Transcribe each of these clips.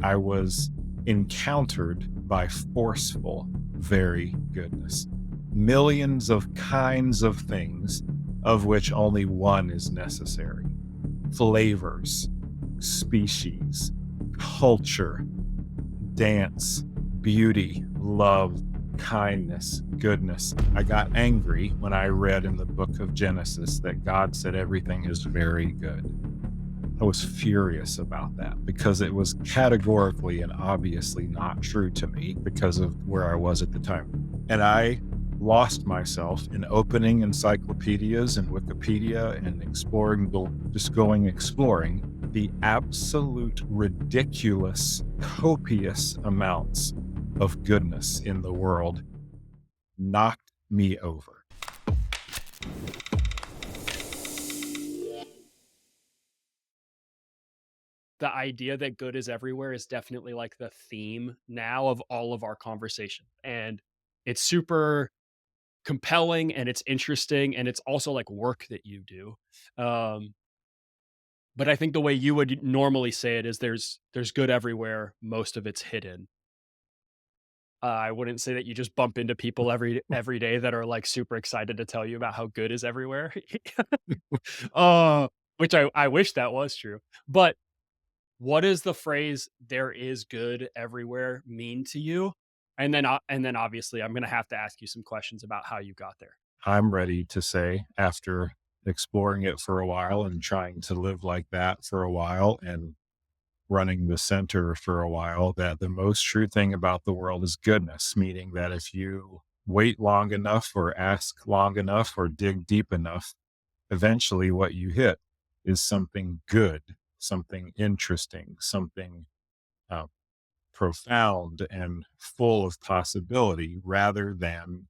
I was encountered by forceful, very goodness. Millions of kinds of things, of which only one is necessary. Flavors, species, culture, dance, beauty, love, kindness, goodness. I got angry when I read in the book of Genesis that God said everything is very good. I was furious about that because it was categorically and obviously not true to me because of where I was at the time. And I lost myself in opening encyclopedias and Wikipedia and exploring the absolute ridiculous, copious amounts of goodness in the world knocked me over. The idea that good is everywhere is definitely like the theme now of all of our conversation. And it's super compelling and it's interesting and it's also like work that you do. Um, but I think the way you would normally say it is there's good everywhere, most of it's hidden. I wouldn't say that you just bump into people every day that are like super excited to tell you about how good is everywhere. uh, which I wish that was true. But what does the phrase "there is good everywhere" mean to you? And then obviously I'm gonna have to ask you some questions about how you got there. I'm ready to say, after exploring it for a while and trying to live like that for a while and running the center for a while, that the most true thing about the world is goodness, meaning that if you wait long enough or ask long enough or dig deep enough, eventually what you hit is something good, something interesting, something uh, profound and full of possibility rather than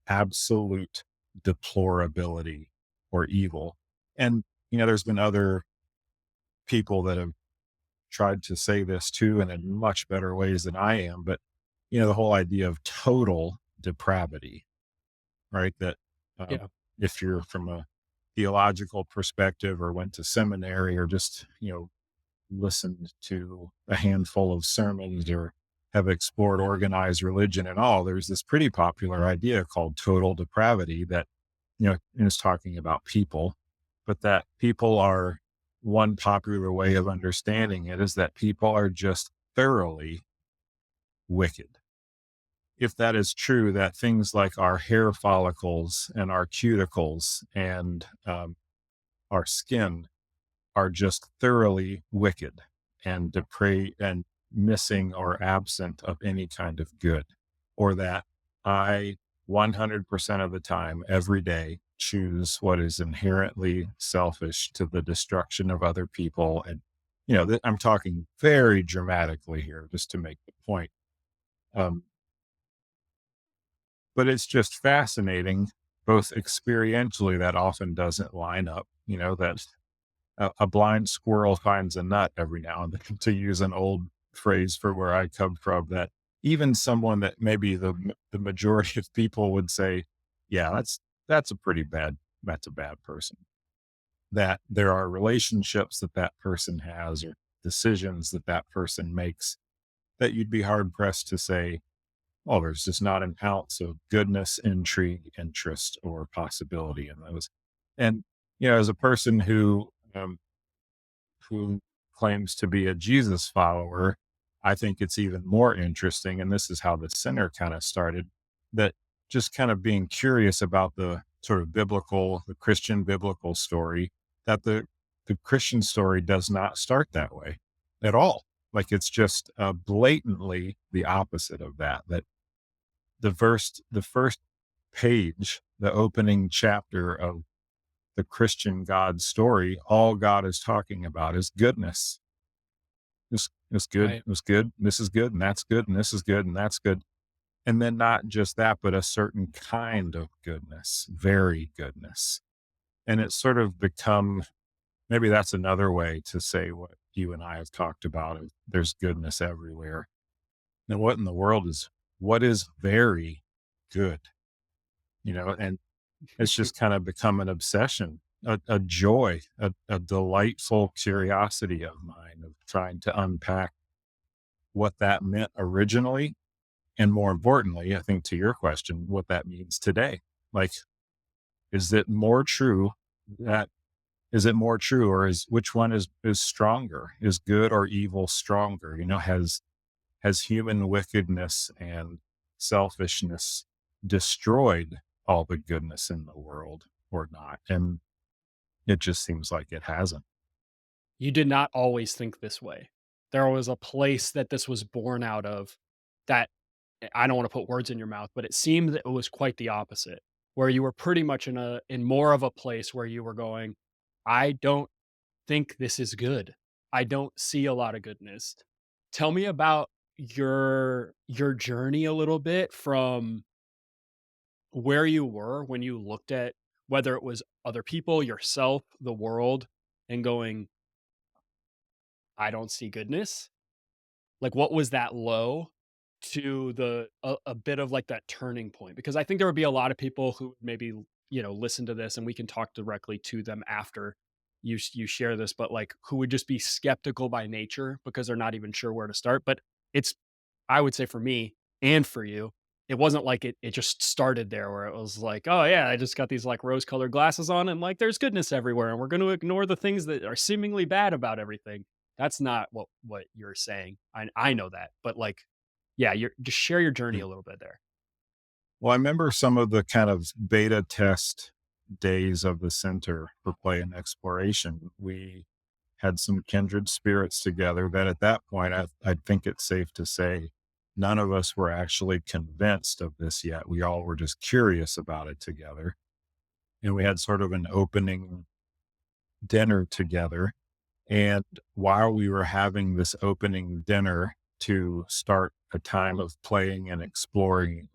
absolute deplorability or evil. And, there's been other people that have tried to say this too, and in much better ways than I am. But, the whole idea of total depravity, right? That Yeah. if you're from a theological perspective or went to seminary or just, listened to a handful of sermons or have explored organized religion and all, there's this pretty popular idea called total depravity that, is talking about people, but that people are, one popular way of understanding it is that people are just thoroughly wicked. If that is true, that things like our hair follicles and our cuticles and our skin are just thoroughly wicked and depraved and missing or absent of any kind of good, or that I 100% of the time, every day, choose what is inherently selfish to the destruction of other people. And, I'm talking very dramatically here just to make the point. Um, but it's just fascinating, both experientially, that often doesn't line up, that a blind squirrel finds a nut every now and then, to use an old phrase for where I come from, that even someone that maybe the majority of people would say, yeah, that's a pretty bad, that's a bad person. That there are relationships that that person has or decisions that that person makes that you'd be hard pressed to say, oh, there's just not an ounce of goodness, intrigue, interest, or possibility in those. And, as a person who claims to be a Jesus follower, I think it's even more interesting. And this is how the Sinner kind of started, that just kind of being curious about the sort of the Christian biblical story, that the Christian story does not start that way at all. Like it's just blatantly the opposite of that, that the first page, the opening chapter of the Christian God story, all God is talking about is goodness. It's good. Right. It was good. This is good. And that's good. And this is good. And that's good. And then not just that, but a certain kind of goodness, very goodness. And it's sort of become, maybe that's another way to say what you and I have talked about. There's goodness everywhere. Now, what in the world what is very good? And it's just kind of become an obsession, a joy, a delightful curiosity of mine of trying to unpack what that meant originally. And more importantly, I think to your question, what that means today. Like, is it more true that is it more true, or is which one is stronger? Is good or evil stronger? Has human wickedness and selfishness destroyed all the goodness in the world or not? And it just seems like it hasn't. You did not always think this way. There was a place that this was born out of that I don't wanna put words in your mouth, but it seemed that it was quite the opposite, where you were pretty much in more of a place where you were going, "I don't think this is good. I don't see a lot of goodness." Tell me about your journey a little bit from where you were when you looked at whether it was other people, yourself, the world, and going, "I don't see goodness." Like, what was that low to a bit of, like, that turning point? Because I think there would be a lot of people who maybe, listen to this, and we can talk directly to them after you share this, but, like, who would just be skeptical by nature because they're not even sure where to start, but it's I would say for me and for you, it wasn't like it just started there where it was like, "Oh, yeah, I just got these, like, rose-colored glasses on, and, like, there's goodness everywhere, and we're gonna ignore the things that are seemingly bad about everything." That's not what you're saying. I know that, but, like, yeah, you're just share your journey a little bit there. Well, I remember some of the kind of beta test days of the center for play and exploration. We had some kindred spirits together that at that point, I think it's safe to say none of us were actually convinced of this yet. We all were just curious about it together. And we had sort of an opening dinner together. And while we were having this opening dinner to start a time of playing and exploring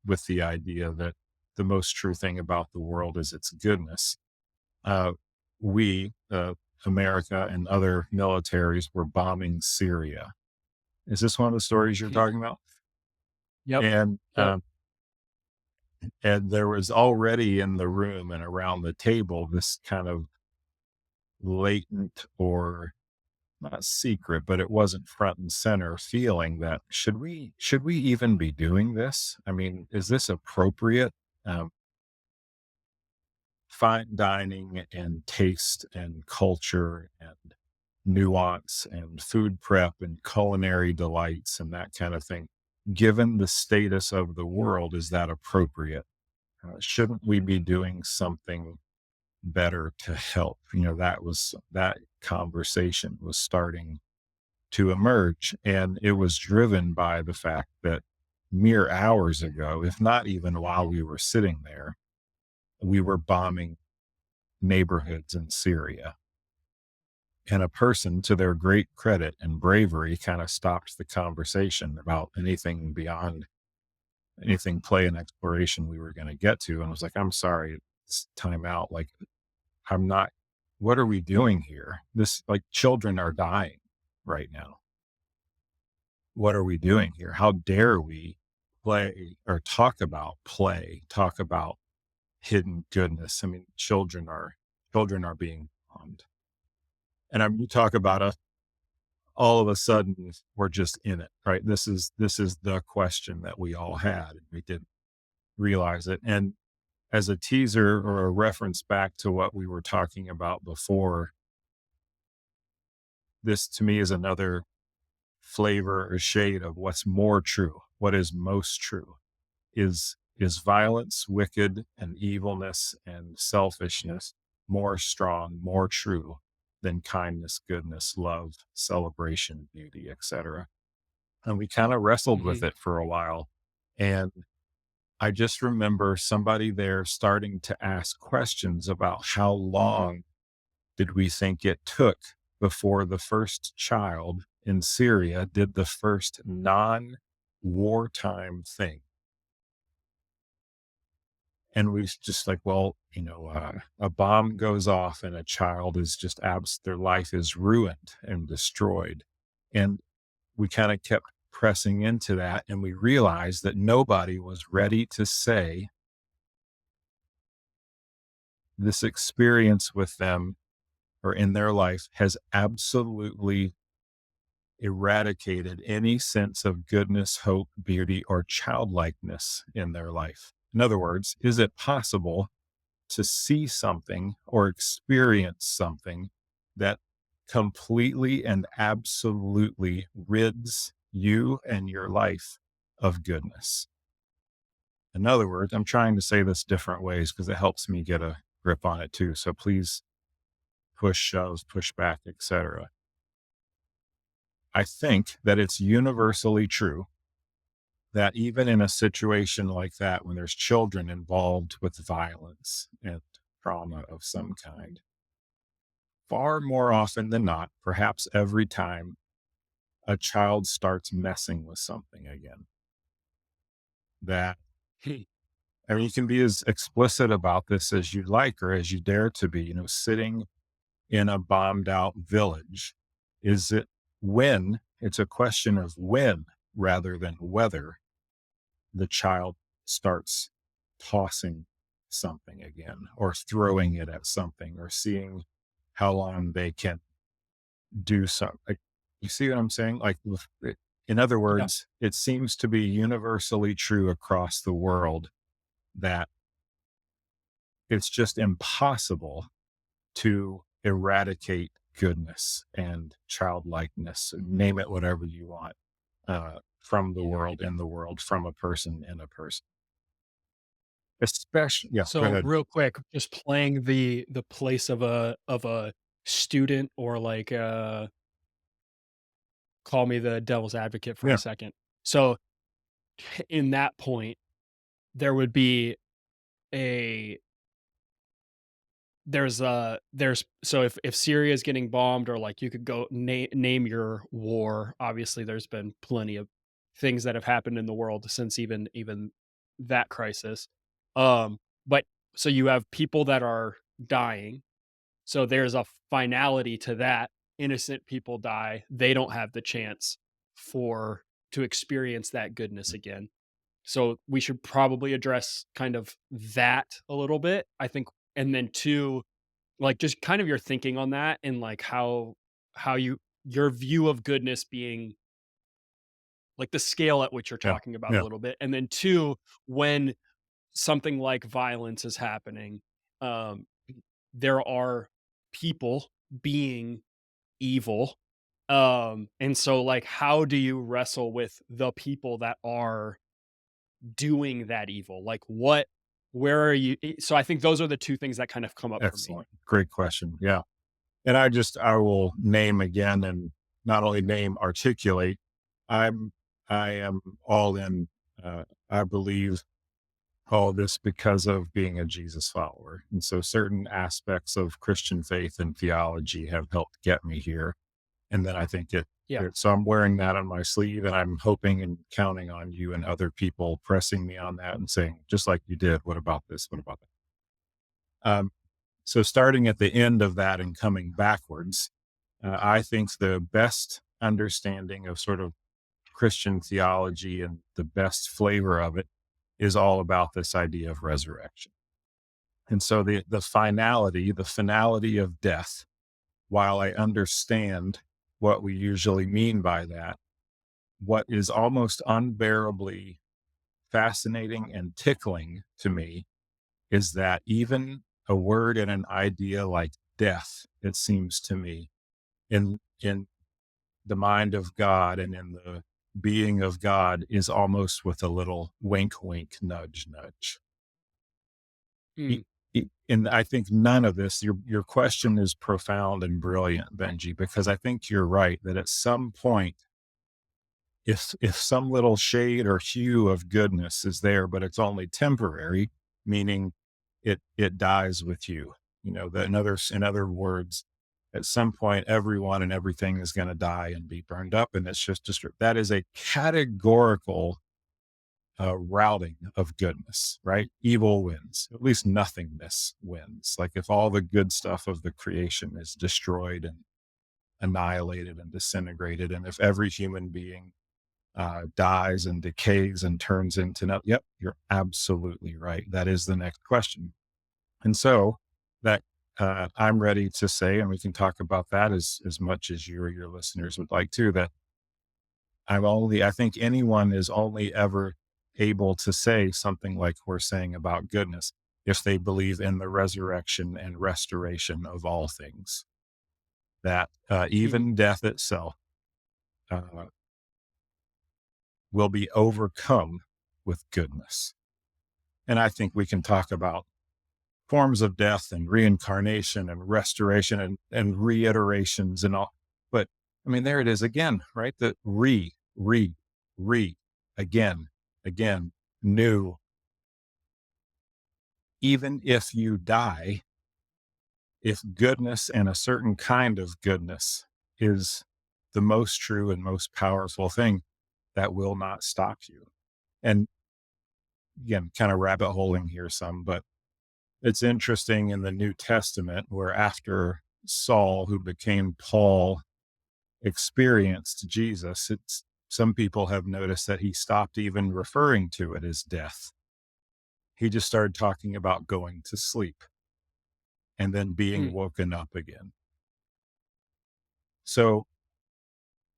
with the idea that the most true thing about the world is its goodness, uh, we, America and other militaries, were bombing Syria. Is this one of the stories you're Mhm. talking about? Yep, And yep. and there was already in the room and around the table this kind of latent, or not secret, but it wasn't front and center feeling that should we even be doing this? I mean, is this appropriate? Um, Fine dining and taste and culture and nuance and food prep and culinary delights and that kind of thing. Given the status of the world, is that appropriate? Shouldn't we be doing something better to help? That conversation was starting to emerge. And it was driven by the fact that mere hours ago, if not even while we were sitting there, we were bombing neighborhoods in Syria. And a person, to their great credit and bravery, kind of stopped the conversation about anything beyond anything play and exploration we were going to get to. And was like, I'm sorry, it's time out. Like, I'm not, what are we doing here? This, like, children are dying right now. What are we doing here? How dare we play or talk about hidden goodness? I mean, children are being harmed. And you talk about us all of a sudden we're just in it, right? This is the question that we all had, and we didn't realize it. And as a teaser or a reference back to what we were talking about before, this to me is another flavor or shade of what's more true, what is most true. Is violence, wicked, and evilness and selfishness more strong, more true than kindness, goodness, love, celebration, beauty, etc.? And we kind of wrestled with Mhm. it for a while. And I just remember somebody there starting to ask questions about how long did we think it took before the first child in Syria did the first non wartime thing. And we was just like, well, a bomb goes off and a child is just their life is ruined and destroyed. And we kind of kept pressing into that. And we realized that nobody was ready to say this experience with them or in their life has absolutely eradicated any sense of goodness, hope, beauty, or childlikeness in their life? In other words, is it possible to see something or experience something that completely and absolutely rids you and your life of goodness? In other words, I'm trying to say this different ways because it helps me get a grip on it too. So please push, shoves, push back, etc. I think that it's universally true that even in a situation like that, when there's children involved with violence and trauma of some kind, far more often than not, perhaps every time, a child starts messing with something again. That, I mean, you can be as explicit about this as you like or as you dare to be, sitting in a bombed out village. Is it when? It's a question of when rather than whether the child starts tossing something again or throwing it at something or seeing how long they can do something. Like, you see what I'm saying? In other Yeah. words, it seems to be universally true across the world that it's just impossible to eradicate goodness and childlikeness, name it whatever you want, from the world, in the world, from a person, in a person. Especially, yeah, go So ahead. real quick, just playing the place of a student or like call me the devil's advocate for a Yeah, second. So in that point, there would be a there's so if Syria is getting bombed or like you could go name your war. Obviously, there's been plenty of things that have happened in the world since even that crisis. But so you have people that are dying. So there's a finality to that. Innocent people die. They don't have the chance for to experience that goodness again. So we should probably address kind of that a little bit, I think. And then two, like just kind of your thinking on that and like how your view of goodness being like the scale at which you're yeah, talking about a yeah, little bit. And then two, when something like violence is happening, um, there are people being evil. And so like how do you wrestle with the people that are doing that evil? Like where are you so I think those are the two things that kind of come up for me. excellent. Great question. Yeah. And I will name again and not only name, articulate. I'm, I am all in. I believe all this because of being a Jesus follower. And so certain aspects of Christian faith and theology have helped get me here. And then I think Yeah. so I'm wearing that on my sleeve and I'm hoping and counting on you and other people pressing me on that and saying, just like you did, what about this? What about that? So starting at the end of that and coming backwards, I think the best understanding of sort of Christian theology and the best flavor of it is all about this idea of resurrection. And so the finality of death, while I understand what we usually mean by that, what is almost unbearably fascinating and tickling to me is that even a word and an idea like death, it seems to me, in the mind of God and in the being of God is almost with a little wink, wink, nudge, nudge. Mm, And I think none of this, your question is profound and brilliant, Benji, because I think you're right that at some point, if some little shade or hue of goodness is there, but it's only temporary, meaning it dies with you. That in other words, at some point, everyone and everything is going to die and be burned up, and it's just that is a categorical routing of goodness, right? Evil wins, at least nothingness wins. Like if all the good stuff of the creation is destroyed and annihilated and disintegrated, and if every human being dies and decays and turns into nothing, yep, you're absolutely right. That is the next question. And so that I'm ready to say, and we can talk about that as much as you or your listeners would like to, that I think anyone is only ever able to say something like we're saying about goodness if they believe in the resurrection and restoration of all things, that Mhm. even death itself uh, will be overcome with goodness. And I think we can talk about forms of death and reincarnation and restoration and reiterations and all. But I mean, there it is again, right? The re, again, again, new. Even if you die, if goodness and a certain kind of goodness is the most true and most powerful thing, that will not stop you. And again, kind of rabbit holing here some, but it's interesting in the New Testament where after Saul, who became Paul, experienced Jesus, it's some people have noticed that he stopped even referring to it as death. He just started talking about going to sleep and then being Mm. woken up again. So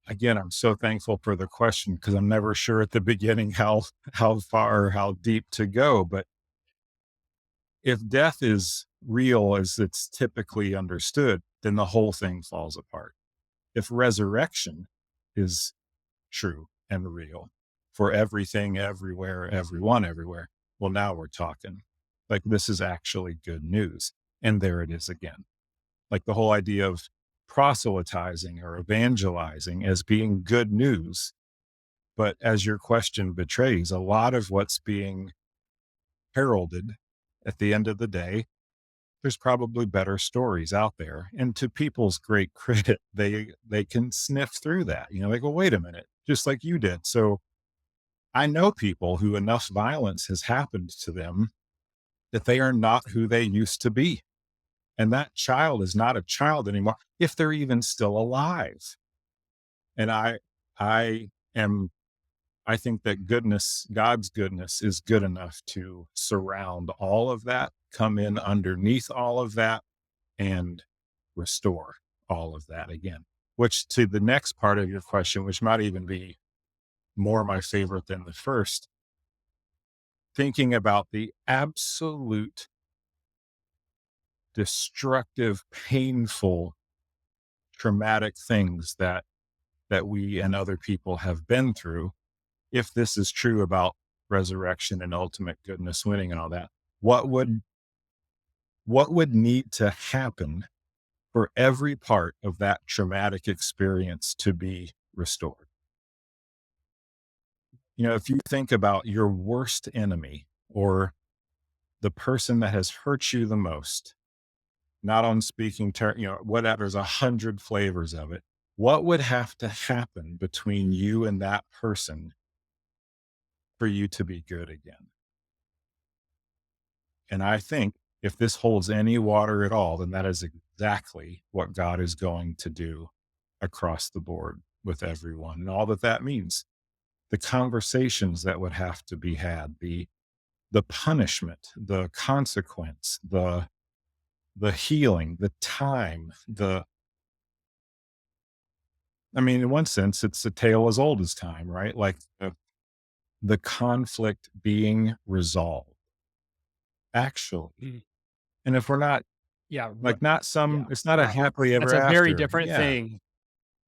again, I'm so thankful for the question because I'm never sure at the beginning how far or how deep to go. But if death is real as it's typically understood, then the whole thing falls apart. If resurrection is true and real for everything, everywhere, everyone, everywhere, well, now we're talking. Like this is actually good news. And there it is again. Like the whole idea of proselytizing or evangelizing as being good news. But as your question betrays, a lot of what's being heralded at the end of the day, there's probably better stories out there. And to people's great credit, they can sniff through that. You know, they go, wait a minute, just like you did. So I know people who enough violence has happened to them that they are not who they used to be. And that child is not a child anymore if they're even still alive. And I am I think that goodness, God's goodness is good enough to surround all of that, come in underneath all of that, and restore all of that again. Which to the next part of your question, which might even be more my favorite than the first, thinking about the absolute destructive, painful, traumatic things that we and other people have been through. If this is true about resurrection and ultimate goodness winning and all that, what would what would need to happen for every part of that traumatic experience to be restored? You know, if you think about your worst enemy or the person that has hurt you the most, not on speaking term, you know, whatever, there's 100 flavors of it. What would have to happen between you and that person for you to be good again? And I think if this holds any water at all, then that is exactly what God is going to do across the board with everyone and all that that means. The conversations that would have to be had, the punishment, the consequence, the healing, the time, the I mean, in one sense, it's a tale as old as time, right? Like the conflict being resolved, actually. Mhm. And if we're not Yeah, like not yeah. some, it's not a happily ever That's a very after. different Yeah. thing.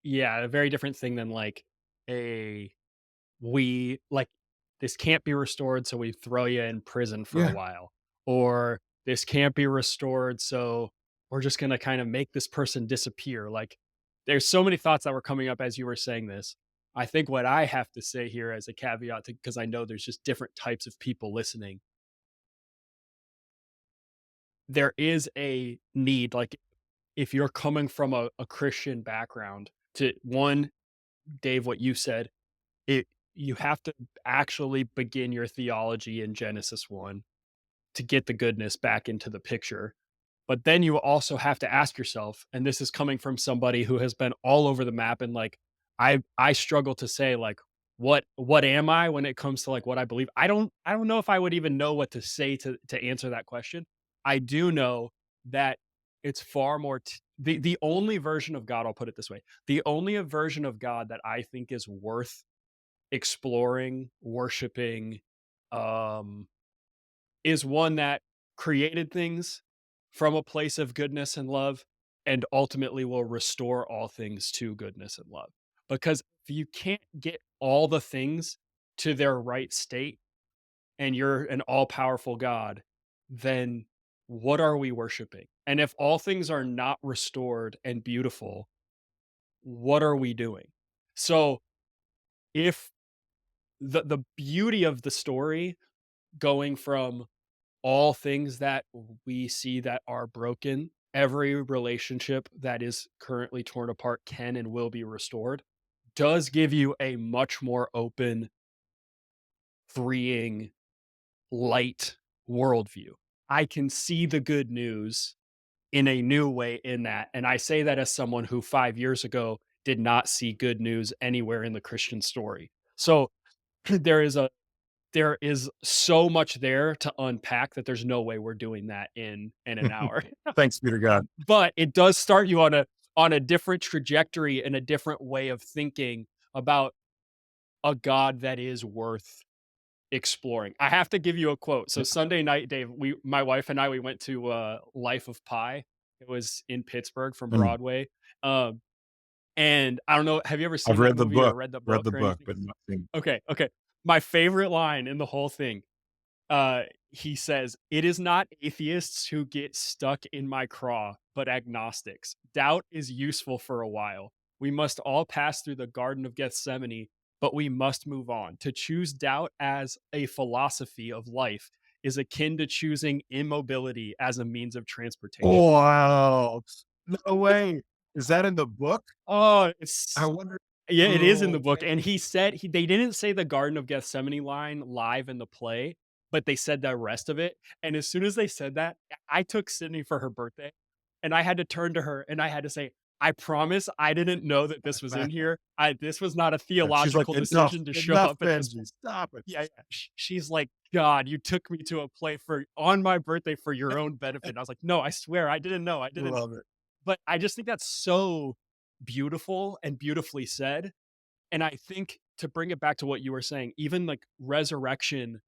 Yeah, a very different thing than like a we like this can't be restored, so we throw you in prison for a Yeah. while. Or this can't be restored, so we're just gonna kind of make this person disappear. Like there's so many thoughts that were coming up as you were saying this. I think what I have to say here as a caveat to because I know there's just different types of people listening. There is a need, like if you're coming from a Christian background to one, Dave, what you said, it you have to actually begin your theology in Genesis 1 to get the goodness back into the picture. But then you also have to ask yourself, and this is coming from somebody who has been all over the map and like I struggle to say like what am I when it comes to like what I believe. I don't know if I would even know what to say to answer that question. I do know that it's far more the only version of God, I'll put it this way. The only version of God that I think is worth exploring, worshiping, um, is one that created things from a place of goodness and love and ultimately will restore all things to goodness and love. Because if you can't get all the things to their right state and you're an all powerful God, then what are we worshiping? And if all things are not restored and beautiful, what are we doing? So if the beauty of the story going from all things that we see that are broken, every relationship that is currently torn apart can and will be restored, does give you a much more open, freeing, light worldview. I can see the good news in a new way in that. And I say that as someone who 5 years ago did not see good news anywhere in the Christian story. So there is so much there to unpack that there's no way we're doing that in an hour. Thanks be to God. But it does start you on a different trajectory and a different way of thinking about a God that is worth exploring. I have to give you a quote. So Yeah. Sunday night, Dave, my wife and I, we went to Life of Pi. It was in Pittsburgh from Mm. Broadway. Um, and I don't know, have you ever I've seen that read the movie or book, read the read book the or book, anything? but not seen. Okay, okay. My favorite line in the whole thing, he says, "It is not atheists who get stuck in my craw, but agnostics. Doubt is useful for a while. We must all pass through the Garden of Gethsemane, but we must move on. To choose doubt as a philosophy of life is akin to choosing immobility as a means of transportation." Wow. No way. Is that in the book? Oh, I it's wonder. yeah, it is in the Oh, book, and man. he said they didn't say the Garden of Gethsemane line live in the play, but they said the rest of it, and as soon as they said that, I took Sydney for her birthday, and I had to turn to her, and I had to say, "I promise I didn't know that this was in here. I This was not a She's like, theological enough, decision to show enough, up at this Benji. point." Stop it. Yeah, yeah. She's like, "God, you took me to a play for on my birthday for your own benefit." I was like, "No, I swear I didn't know. I didn't." Love it. But I just think that's so beautiful and beautifully said, and I think to bring it back to what you were saying, even like resurrection's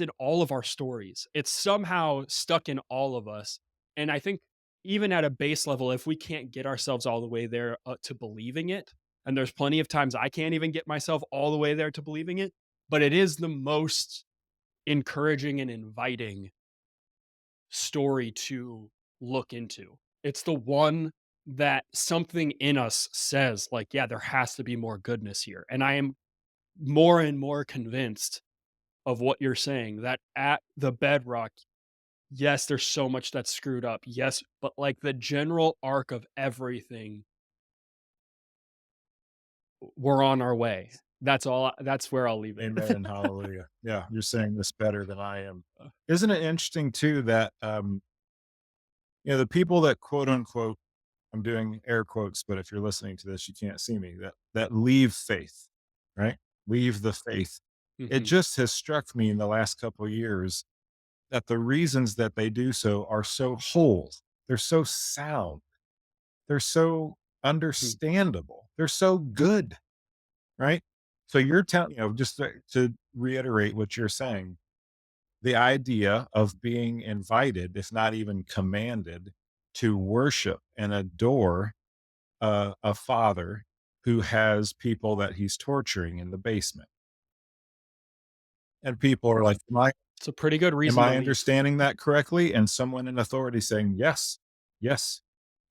in all of our stories. It's somehow stuck in all of us. And I think even at a base level, if we can't get ourselves all the way there to believing it, and there's plenty of times I can't even get myself all the way there to believing it, but it is the most encouraging and inviting story to look into. It's the one that something in us says, like, yeah, there has to be more goodness here. And I am more and more convinced of what you're saying that at the bedrock, yes, there's so much that's screwed up. Yes, but like the general arc of everything, we're on our way. That's where I'll leave it. Amen and hallelujah. Yeah, you're saying this better than I am. Uh, Isn't it interesting too that the people that quote unquote, I'm doing air quotes, but if you're listening to this, you can't see me, that leave faith, right? Leave the faith. It mhm, just has struck me in the last couple of years that the reasons that they do so are so whole. They're so sound. They're so mhm, understandable. They're so good, right? So you're telling, just to reiterate what you're saying, the idea of being invited, if not even commanded, to worship and adore a father who has people that he's torturing in the basement. And people are like, it's a pretty good am reason to I leave. understanding that correctly? And someone in authority saying, yes, yes.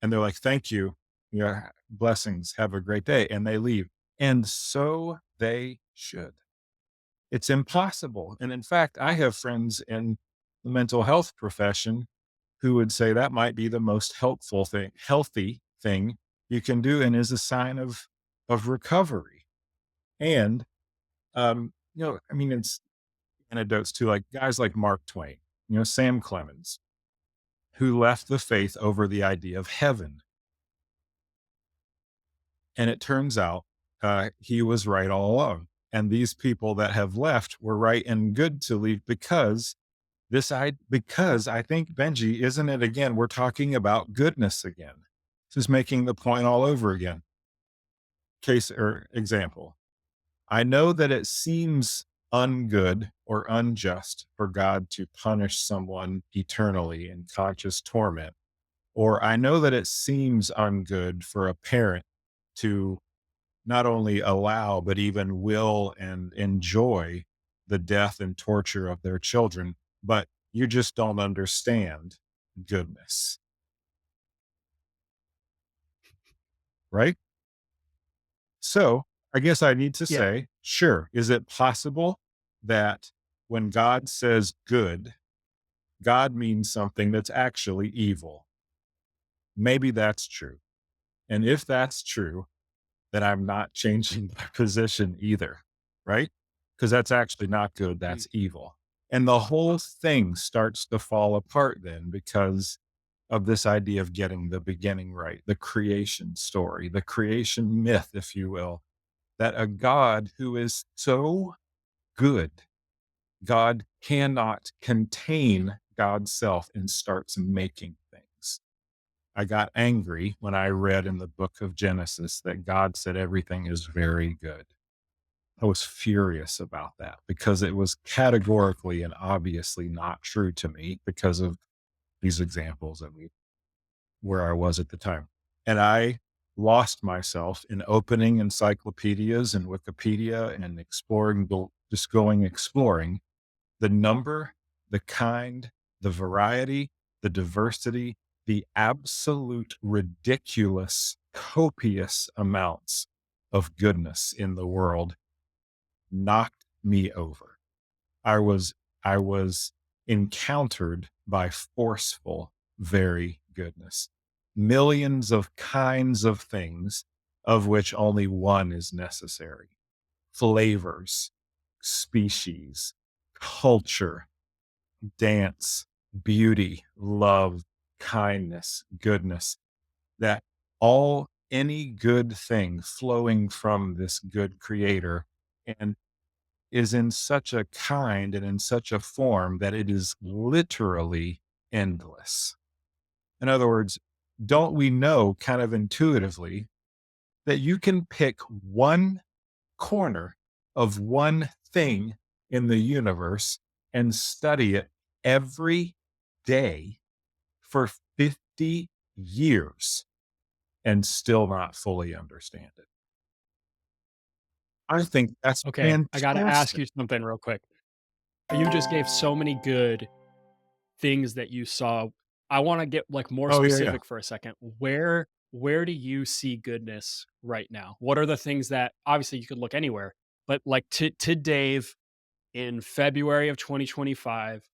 And they're like, thank you. Yeah, blessings. Have a great day. And they leave. And so they should. It's impossible. And in fact, I have friends in the mental health profession who would say that might be the most helpful thing, healthy thing you can do, and is a sign of recovery. And I mean, it's anecdotes too, like guys like Mark Twain, Sam Clemens, who left the faith over the idea of heaven. And it turns out he was right all along. And these people that have left were right and good to leave because I think, Benji, isn't it again, we're talking about goodness again. This is making the point all over again. Case or example. I know that it seems ungood or unjust for God to punish someone eternally in conscious torment. Or I know that it seems ungood for a parent to not only allow, but even will and enjoy the death and torture of their children. But you just don't understand goodness, right? So I guess I need to Yeah. say, sure, is it possible that when God says good, God means something that's actually evil? Maybe that's true. And if that's true, then I'm not changing my position either, right? Because that's actually not good, Mm. that's evil. And the whole thing starts to fall apart then because of this idea of getting the beginning right, the creation story, the creation myth, if you will, that a God who is so good, God cannot contain God's self and starts making things. I got angry when I read in the book of Genesis that God said everything is very good. I was furious about that because it was categorically and obviously not true to me because of these examples of where I was at the time. And I lost myself in opening encyclopedias and Wikipedia and exploring, just going exploring the number, the kind, the variety, the diversity, the absolute ridiculous, copious amounts of goodness in the world knocked me over. I was encountered by forceful, very goodness. Millions of kinds of things, of which only one is necessary. Flavors, species, culture, dance, beauty, love, kindness, goodness, that all any good thing flowing from this good creator and is in such a kind and in such a form that it is literally endless. In other words, don't we know kind of intuitively that you can pick one corner of one thing in the universe and study it every day for 50 years and still not fully understand it? I think that's Okay, I gotta ask fantastic. you something real quick. You just gave so many good things that you saw. I wanna get, like, more Oh, yeah, yeah. specific for a second. Where do you see goodness right now? What are the things that obviously, you could look anywhere, but, like, to Dave in February of 2025,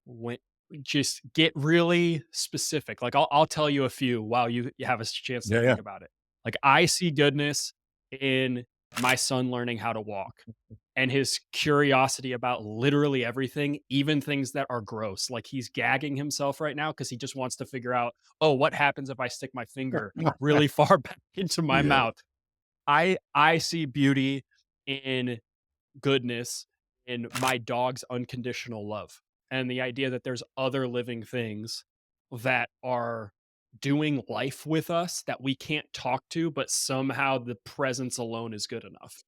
when just get really specific. Like, I'll tell you a few while you have a chance to Yeah, yeah. think about it. Like, I see goodness in my son learning how to walk and his curiosity about literally everything, even things that are gross. Like, he's gagging himself right now because he just wants to figure out, "Oh, what happens if I stick my finger really far back into my Yeah. mouth?" I see beauty in goodness in my dog's unconditional love, and the idea that there's other living things that are doing life with us that we can't talk to, but somehow the presence alone is good enough.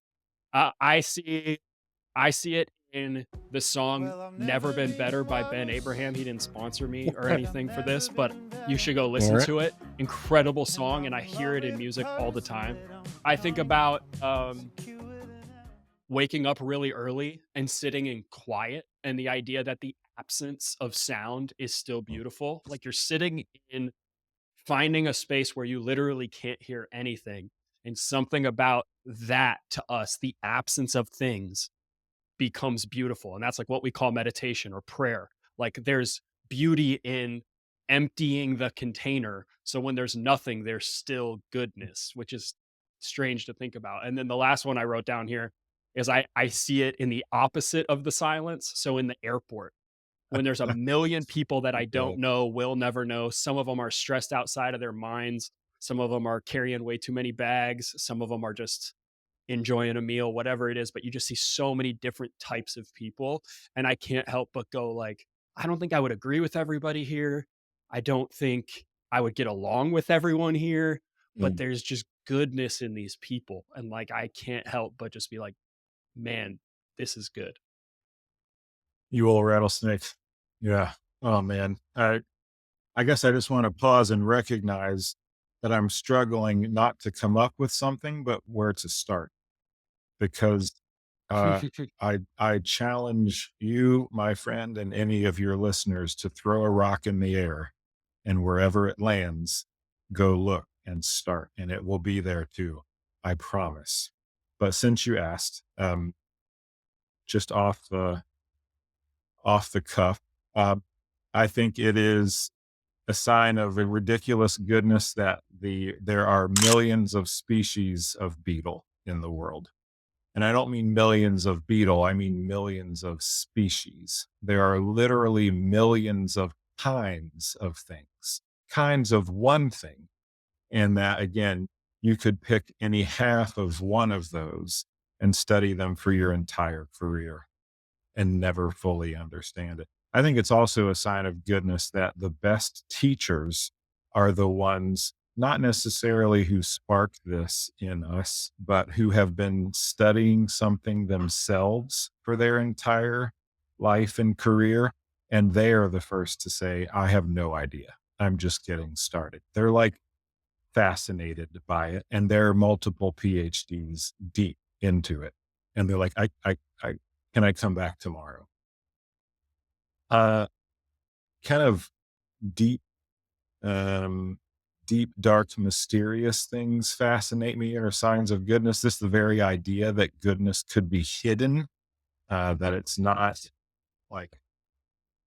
I see it in the song "Never Been Better" by Ben Abraham. He didn't sponsor me or anything for this, but you should go All listen right. to it. Incredible song, and I hear it in music all the time. I think about, waking up really early and sitting in quiet, and the idea that the absence of sound is still beautiful. Like, you're sitting in finding a space where you literally can't hear anything, and something about that to us, the absence of things, becomes beautiful. And that's like what we call meditation or prayer. Like, there's beauty in emptying the container. So when there's nothing, there's still goodness, which is strange to think about. And then the last one I wrote down here is I see it in the opposite of the silence. So in the airport, when there's a million people that I Yeah. don't know, will never know, some of them are stressed outside of their minds. Some of them are carrying way too many bags. Some of them are just enjoying a meal, whatever it is, but you just see so many different types of people. And I can't help but go like, I don't think I would agree with everybody here. I don't think I would get along with everyone here, but Mm. there's just goodness in these people. And like, I can't help but just be like, man, this is good. You old rattlesnake. Yeah. Oh man. I guess I just want to pause and recognize that I'm struggling not to come up with something, but where to start. Because uh, I challenge you, my friend, and any of your listeners to throw a rock in the air, and wherever it lands, go look and start, and it will be there too. I promise. But since you asked, just off the cuff, um, I think it is a sign of a ridiculous goodness that there are millions of species of beetle in the world. And I don't mean millions of beetle, I mean millions of species. There are literally millions of kinds of things, kinds of one thing. And that, again, you could pick any half of one of those and study them for your entire career and never fully understand it. I think it's also a sign of goodness that the best teachers are the ones not necessarily who spark this in us, but who have been studying something themselves for their entire life and career. And they are the first to say, I have no idea. I'm just getting started. They're like fascinated by it, and there are multiple PhDs deep into it. And they're like, I can I come back tomorrow? Uh, kind of deep, um, deep, dark, mysterious things fascinate me or signs of goodness. This the very idea that goodness could be hidden, that it's not like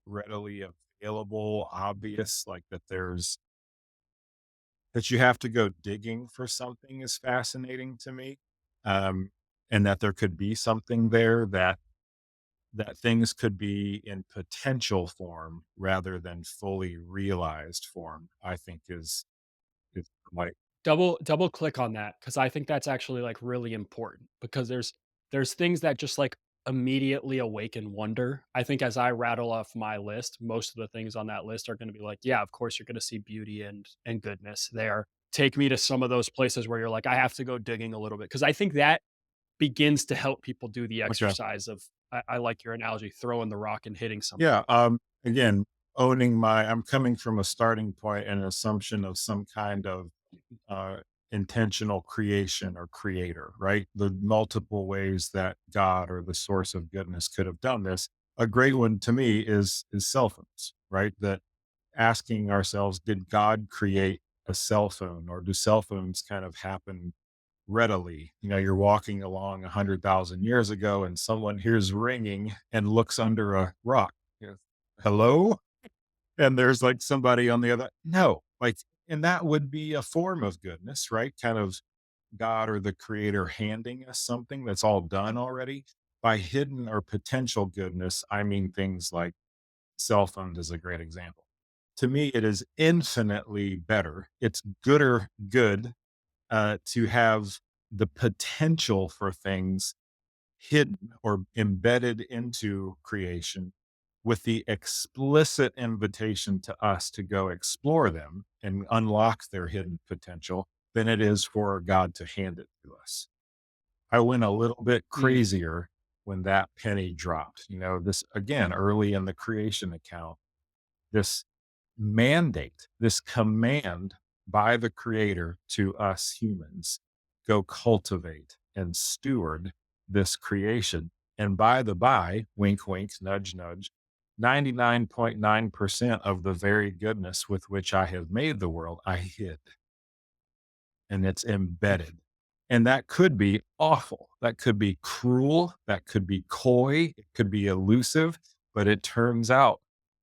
readily available, obvious, like that you have to go digging for something is fascinating to me. Um, and that there could be something there that things could be in potential form rather than fully realized form, I think is like, Double click on that, because I think that's actually, like, really important, because there's things that just, like, immediately awaken wonder. I think as I rattle off my list, most of the things on that list are gonna be like, yeah, of course you're gonna see beauty and goodness there. Take me to some of those places where you're like, "I have to go digging a little bit," because I think that begins to help people do the okay. exercise of I like your analogy, throwing the rock and hitting something. Yeah. Again, I'm coming from a starting point and an assumption of some kind of uh, intentional creation or creator, right? The multiple ways that God or the source of goodness could have done this. A great one to me is cell phones, right? That asking ourselves, did God create a cell phone, or do cell phones kind of happen readily? You know, you're walking along 100,000 years ago, and someone hears ringing and looks under a rock. Yes. Hello, and there's like somebody on the other. No, like, and that would be a form of goodness, right? Kind of God or the creator handing us something that's all done already. By hidden or potential goodness, I mean things like cell phones is a great example. To me, it is infinitely better. It's good to have the potential for things hidden or embedded into creation with the explicit invitation to us to go explore them and unlock their hidden potential than it is for God to hand it to us. I went a little bit Mm. crazier when that penny dropped. You know, this again, early in the creation account, this mandate, this command by the creator to us humans, go cultivate and steward this creation. And by the by, wink, wink, nudge, nudge, 99.9% of the very goodness with which I have made the world, I hid, and it's embedded. And that could be awful. That could be cruel. That could be coy. It could be elusive. But it turns out,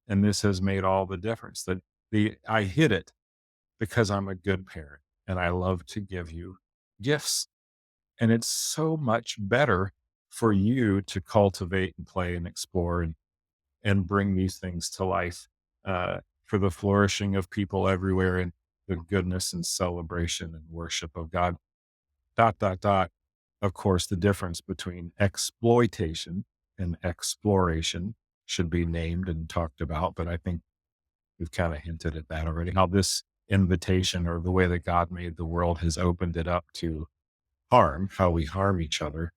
and this has made all the difference, that I hid it because I'm a good parent and I love to give you gifts. And it's so much better for you to cultivate and play and explore and bring these things to life for the flourishing of people everywhere and the goodness and celebration and worship of God. Dot, dot, dot. Of course, the difference between exploitation and exploration should be named and talked about, but I think we've kind of hinted at that already. How this invitation or the way that God made the world has opened it up to harm, how we harm each other.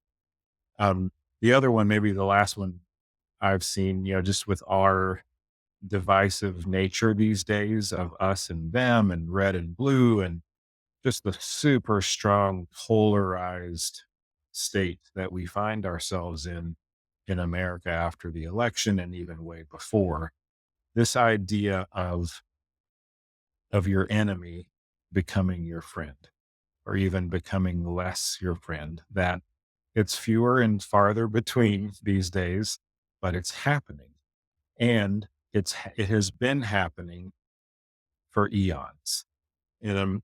The other one, maybe the last one I've seen, just with our divisive nature these days of us and them and red and blue and just the super strong polarized state that we find ourselves in America after the election and even way before. This idea of your enemy becoming your friend or even becoming less your friend, that it's fewer and farther between these days, but it's happening. And it has been happening for eons. And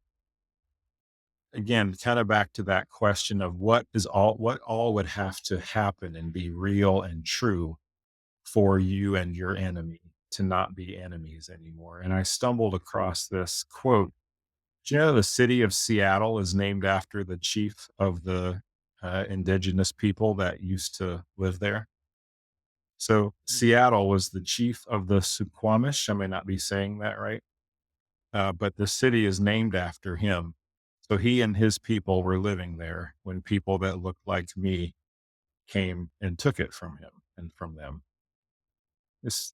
again, kind of back to that question of what all would have to happen and be real and true for you and your enemy to not be enemies anymore. And I stumbled across this quote. Do you know the city of Seattle is named after the chief of the indigenous people that used to live there? So Seattle was the chief of the Suquamish. I may not be saying that right, but the city is named after him. So he and his people were living there when people that looked like me came and took it from him and from them. This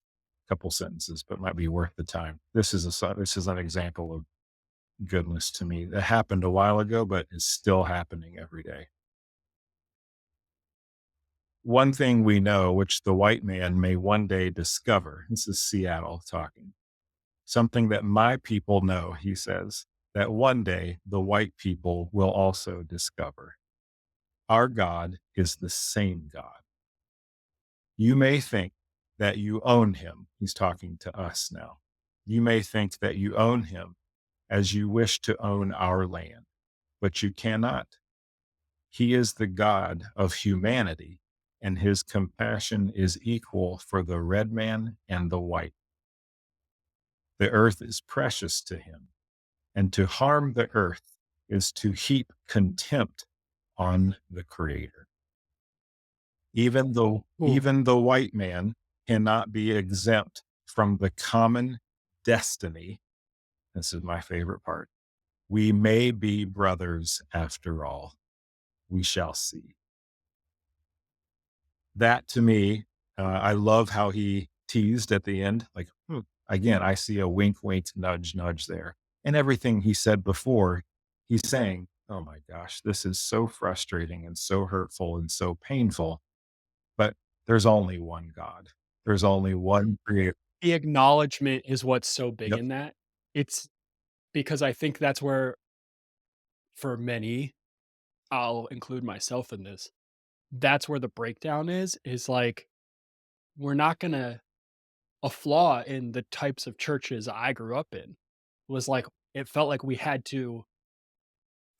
couple sentences, but might be worth the time. This is an example of goodness to me that happened a while ago, but is still happening every day. One thing we know, which the white man may one day discover, this is Seattle talking, something that my people know, he says, that one day the white people will also discover. Our God is the same God. You may think that you own him. He's talking to us now. You may think that you own him as you wish to own our land, but you cannot. He is the God of humanity, and his compassion is equal for the red man and the white. The earth is precious to him, and to harm the earth is to heap contempt on the Creator. Ooh. Even the white man cannot be exempt from the common destiny. This is my favorite part. We may be brothers after all. We shall see. That to me, I love how he teased at the end. Like, again, I see a wink, wink, nudge, nudge there. And everything he said before, he's saying, oh my gosh, this is so frustrating and so hurtful and so painful. But there's only one God. There's only one creator. The acknowledgement is what's so big Yep. in that. It's because I think that's where, for many, I'll include myself in this, that's where the breakdown is like, we're not gonna a flaw in the types of churches I grew up in was like, it felt like we had to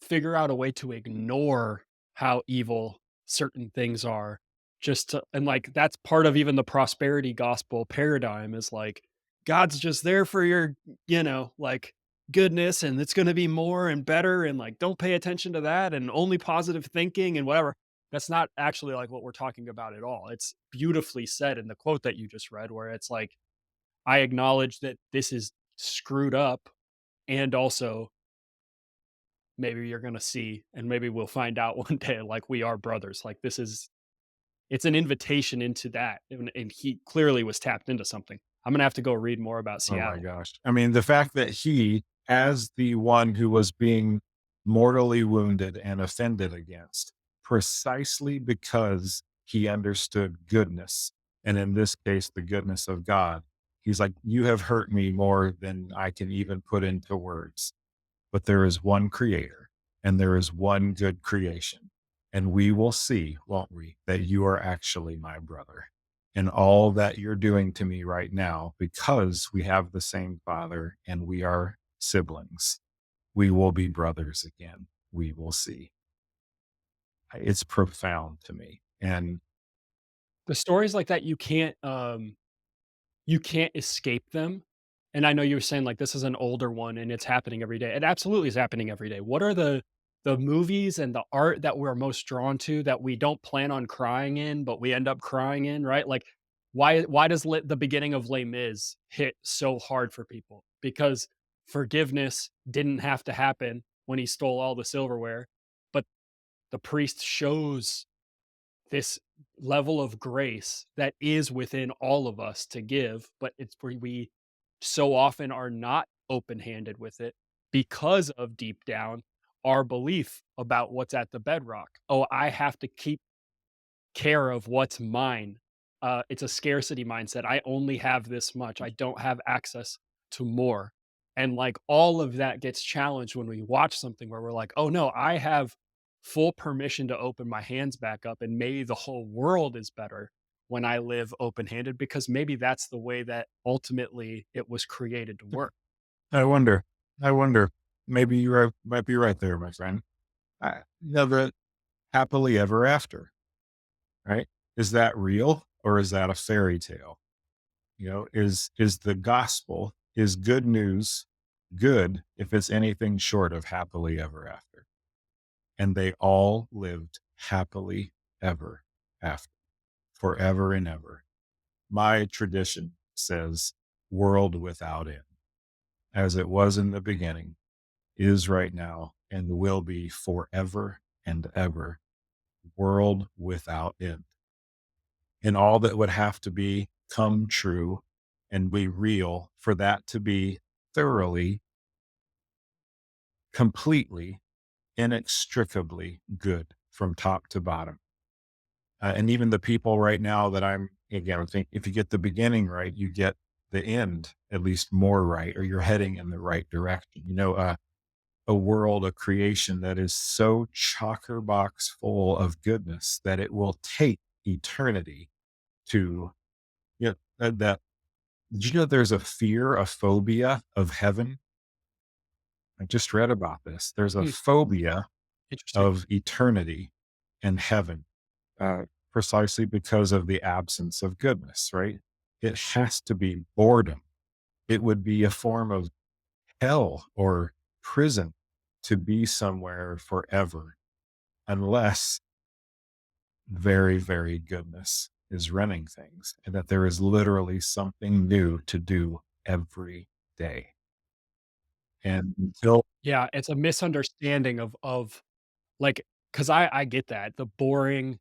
figure out a way to ignore how evil certain things are just to, and like that's part of even the prosperity gospel paradigm is like God's just there for your, like goodness, and it's going to be more and better, and like don't pay attention to that, and only positive thinking and whatever. That's not actually like what we're talking about at all. It's beautifully said in the quote that you just read where it's like, I acknowledge that this is screwed up, and also maybe you're gonna see, and maybe we'll find out one day, like, we are brothers. Like, it's an invitation into that, and he clearly was tapped into something. I'm gonna have to go read more about Oh my Seattle. gosh. I mean, the fact that he, as the one who was being mortally wounded and offended against, precisely because he understood goodness, and in this case, the goodness of God, he's like, you have hurt me more than I can even put into words. But there is one creator and there is one good creation. And we will see, won't we, that you are actually my brother. And all that you're doing to me right now, because we have the same father and we are siblings, we will be brothers again. We will see. It's profound to me. And The stories like that, you can't escape them, and I know you were saying, like, this is an older one and it's happening every day. It absolutely is happening every day. What are the movies and the art that we're most drawn to that we don't plan on crying in, but we end up crying in, right? Like, why does the beginning of Les Mis hit so hard for people? Because forgiveness didn't have to happen when he stole all the silverware, but the priest shows this level of grace that is within all of us to give, but it's where we so often are not open-handed with it because of deep down our belief about what's at the bedrock. Oh, I have to keep care of what's mine. It's a scarcity mindset. I only have this much. I don't have access to more. And like all of that gets challenged when we watch something where we're like, oh no, I have full permission to open my hands back up and maybe the whole world is better when I live open handed because maybe that's the way that ultimately it was created to work. I wonder, I wonder, maybe might be right there, my friend. The happily ever after, right? Is that real or is that a fairy tale? Is the gospel, is good news good if it's anything short of happily ever after? And they all lived happily ever after, forever and ever. My tradition says world without end, as it was in the beginning, is right now, and will be forever and ever, world without end. And all that would have to be come true and be real for that to be thoroughly, completely, inextricably good from top to bottom. And even the people right now that I think if you get the beginning right, you get the end at least more right, or you're heading in the right direction. A world, a creation that is so chocker box full of goodness that it will take eternity to, that. Did you know there's a fear, a phobia of heaven? I just read about this. There's a Hmm, phobia interesting. of eternity in heaven, precisely because of the absence of goodness, right? It has to be boredom. It would be a form of hell or prison to be somewhere forever unless very, very goodness is running things and that there is literally something new to do every day. And until Yeah, it's a misunderstanding of like, because I get that, the boring,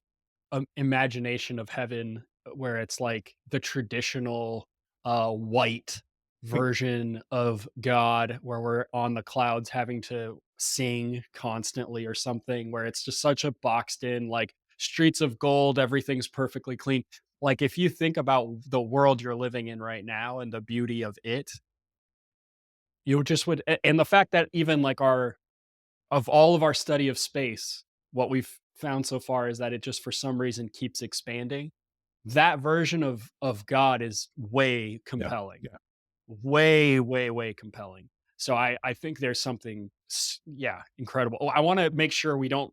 imagination of heaven, where it's like the traditional, white version of God, where we're on the clouds having to sing constantly or something, where it's just such a boxed in, like, streets of gold, everything's perfectly clean. Like, if you think about the world you're living in right now and the beauty of it, you just would and the fact that even, like, our of all of our study of space, what we've found so far is that it just for some reason keeps expanding. That version of God is way yeah, compelling. yeah. Way, way, way compelling. So I think there's something yeah, incredible. Oh, I wanna make sure we don't,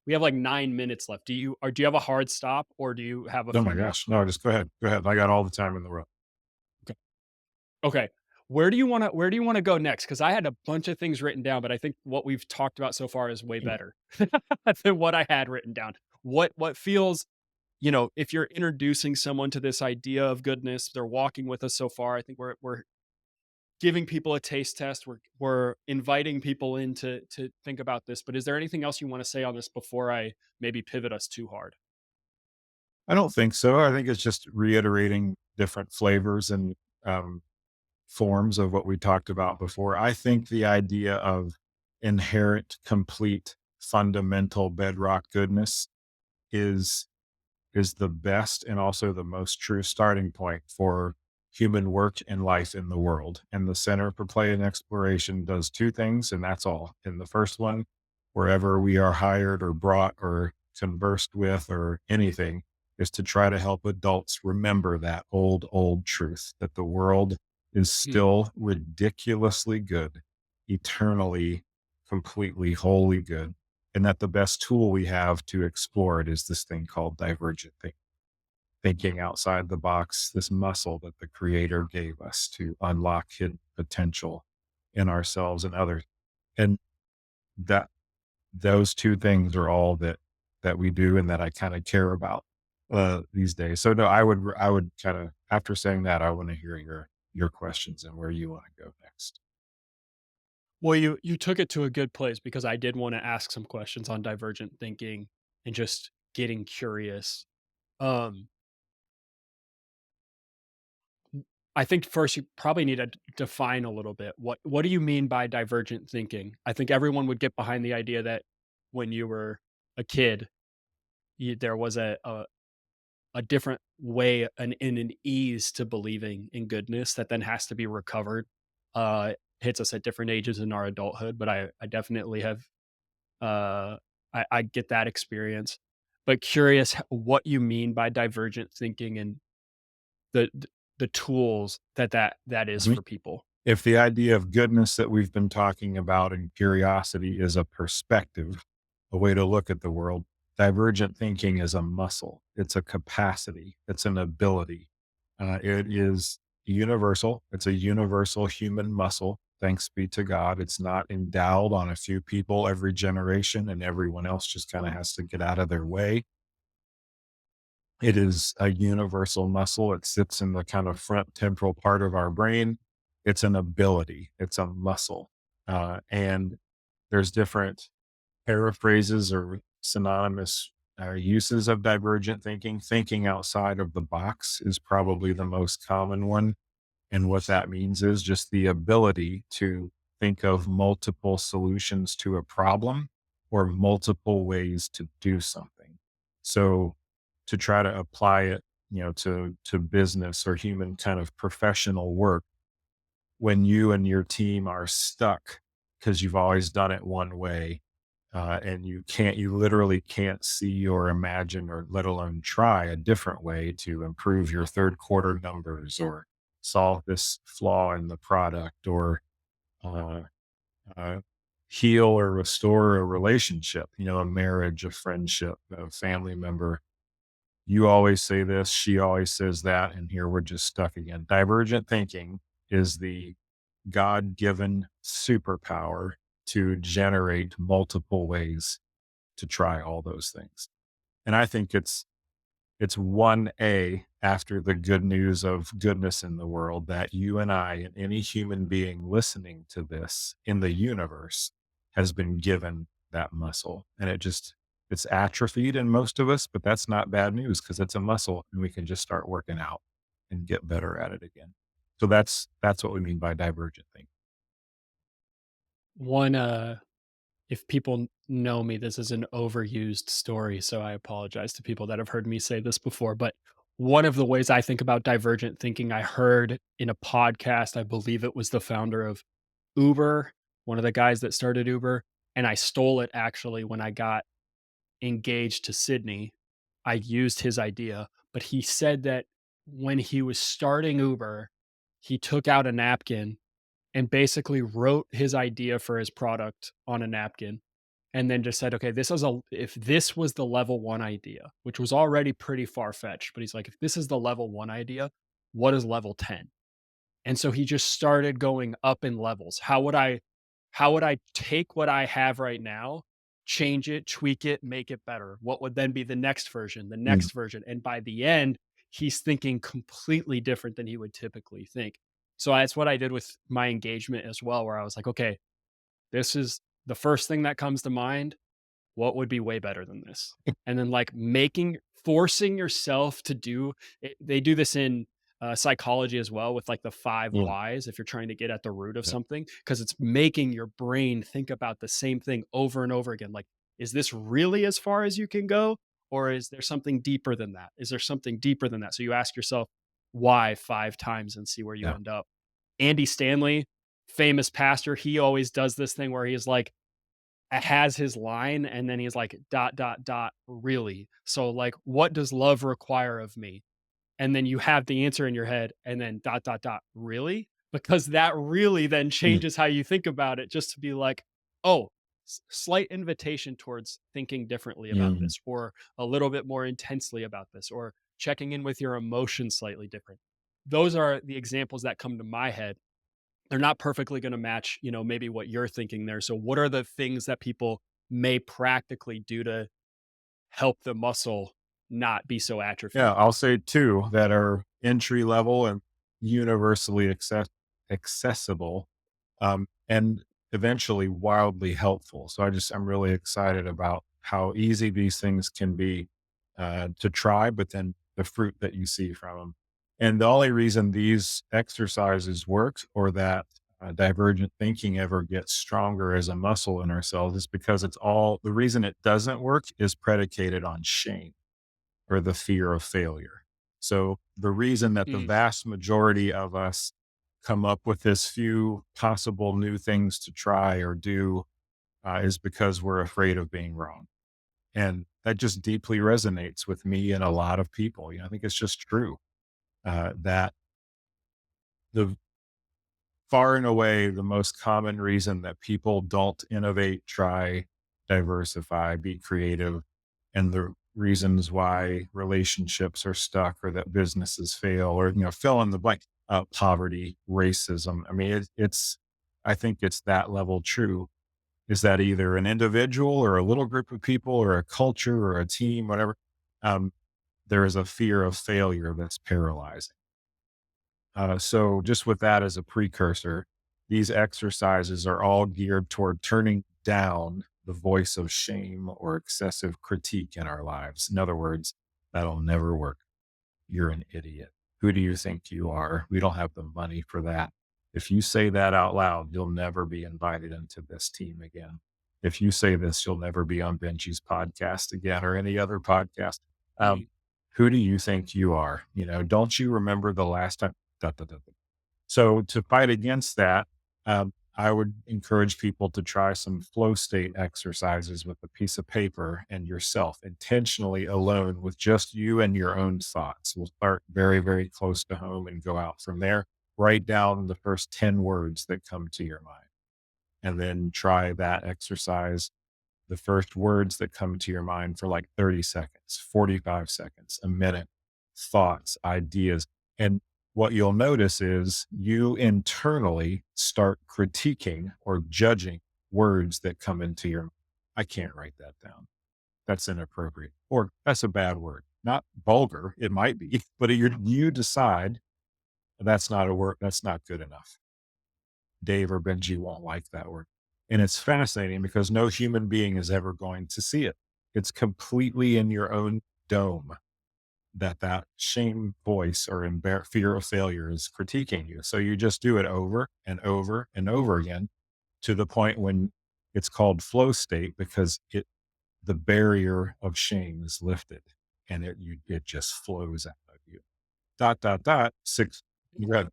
we have like 9 minutes left. Do you have a hard stop or do you have a Oh few my more? gosh. No, just go ahead. Go ahead. I got all the time in the world. Okay. Okay. Where do you wanna go next? Because I had a bunch of things written down, but I think what we've talked about so far is way Yeah. better than what I had written down. What feels, if you're introducing someone to this idea of goodness, they're walking with us so far. I think we're giving people a taste test. We're inviting people in to think about this. But is there anything else you want to say on this before I maybe pivot us too hard? I don't think so. I think it's just reiterating different flavors and um, forms of what we talked about before. I think the idea of inherent, complete, fundamental bedrock goodness is is the best and also the most true starting point for human work and life in the world. And the Center for Play and Exploration does two things, and that's all. And the first one, wherever we are hired or brought or conversed with or anything, is to try to help adults remember that old truth that the world is Hmm. still ridiculously good, eternally, completely, wholly good, and that the best tool we have to explore it is this thing called divergent thinking outside the box, this muscle that the creator gave us to unlock hidden potential in ourselves and others. And that those two things are all that we do and that I kind of care about these days. So no, I would kind of, after saying that, I want to hear your questions and where you want to go next. Well, you took it to a good place because I did want to ask some questions on divergent thinking and just getting curious. Um, I think first you probably need to define a little bit what do you mean by divergent thinking? I think everyone would get behind the idea that when you were a kid, there was a different way and an ease to believing in goodness that then has to be recovered. Hits us at different ages in our adulthood, but I definitely have uh I get that experience. But curious what you mean by divergent thinking and the tools that is Mhm. for people. If the idea of goodness that we've been talking about and curiosity is a perspective, a way to look at the world, divergent thinking is a muscle. It's a capacity. It's an ability. It is universal. It's a universal human muscle. Thanks be to God. It's not endowed on a few people every generation, and everyone else just kind of has to get out of their way. It is a universal muscle. It sits in the kind of front temporal part of our brain. It's an ability, it's a muscle. And there's different paraphrases or synonymous uses of divergent thinking. Thinking outside of the box is probably the most common one. And what that means is just the ability to think of multiple solutions to a problem or multiple ways to do something. So to try to apply it, to business or human kind of professional work, when you and your team are stuck because you've always done it one way, and you literally can't see or imagine or let alone try a different way to improve your third quarter numbers or solve this flaw in the product or uh, uh, heal or restore a relationship, a marriage, a friendship, a family member. You always say this, she always says that, and here we're just stuck again. Divergent thinking is the God given superpower to generate multiple ways to try all those things. And I think it's 1A after the good news of goodness in the world that you and I and any human being listening to this in the universe has been given that muscle. And it's atrophied in most of us, but that's not bad news because it's a muscle and we can just start working out and get better at it again. So that's what we mean by divergent thinking. One if people know me, this is an overused story, so I apologize to people that have heard me say this before, but one of the ways I think about divergent thinking, I heard in a podcast, I believe it was the founder of Uber, one of the guys that started Uber, and I stole it actually when I got engaged to Sydney. I used his idea, but he said that when he was starting Uber, he took out a napkin and basically wrote his idea for his product on a napkin and then just said, okay, this is a if this was the level one idea, which was already pretty far fetched, but he's like, if this is the level one idea, what is level 10? And so he just started going up in levels. How would I take what I have right now, change it, tweak it, make it better? What would then be the next version, the Mm. next version? And by the end, he's thinking completely different than he would typically think. So that's what I did with my engagement as well, where I was like, okay, this is the first thing that comes to mind. What would be way better than this? And then like forcing yourself to do it, they do this in psychology as well with like the five Yeah. whys if you're trying to get at the root of Yeah. something because it's making your brain think about the same thing over and over again. Like, is this really as far as you can go? Or is there something deeper than that? Is there something deeper than that? So you ask yourself why 5 times and see where you Yeah. end up. Andy Stanley, famous pastor, he always does this thing where he's like, has his line and then he's like dot dot dot really, so like what does love require of me, and then you have the answer in your head and then dot dot dot really, because that really then Mm. changes how you think about it, just to be like, oh, slight invitation towards thinking differently about Mm. this or a little bit more intensely about this or checking in with your emotions slightly different. Those are the examples that come to my head. They're not perfectly going to match, maybe what you're thinking there. So what are the things that people may practically do to help the muscle not be so Yeah, atrophied? I'll say 2 that are entry level and universally accessible, and eventually wildly helpful. So I'm really excited about how easy these things can be. to try, but then the fruit that you see from them. And the only reason these exercises work, or that divergent thinking ever gets stronger as a muscle in ourselves, is because it's all the reason it doesn't work is predicated on shame or the fear of failure. So the reason that the Mm, vast majority of us come up with this few possible new things to try or do is because we're afraid of being wrong. And that just deeply resonates with me and a lot of people. I think it's just true that the far and away the most common reason that people don't innovate, try, diversify, be creative, and the reasons why relationships are stuck or that businesses fail, or fill in the blank, poverty, racism. I mean, I think it's that level true. Is that either an individual or a little group of people or a culture or a team, whatever? Um, there is a fear of failure that's paralyzing. So, just with that as a precursor, these exercises are all geared toward turning down the voice of shame or excessive critique in our lives. In other words, that'll never work. You're an idiot. Who do you think you are? We don't have the money for that. If you say that out loud, you'll never be invited into this team again. If you say this, you'll never be on Benji's podcast again or any other podcast. Um, mm. who do you think you are? Don't you remember the last time? Da, da, da, da. So to fight against that, I would encourage people to try some flow state exercises with a piece of paper and yourself, intentionally alone with just you and your own thoughts. We'll start very, very close to home and go out from there. Write down the first 10 words that come to your mind, and then try that exercise, the first words that come to your mind, for like 30 seconds, 45 seconds, a minute, thoughts, ideas. And what you'll notice is you internally start critiquing or judging words that come into your, I can't write that down. That's inappropriate. Or that's a bad word. Not vulgar. It might be, but you decide that's not a word. That's not good enough. Dave or Benji won't like that word. And it's fascinating because no human being is ever going to see it. It's completely in your own dome that shame voice or fear of failure is critiquing you. So you just do it over and over and over again to the point when it's called flow state, because the barrier of shame is lifted and it just flows out of you. Dot, dot, dot, six. You got,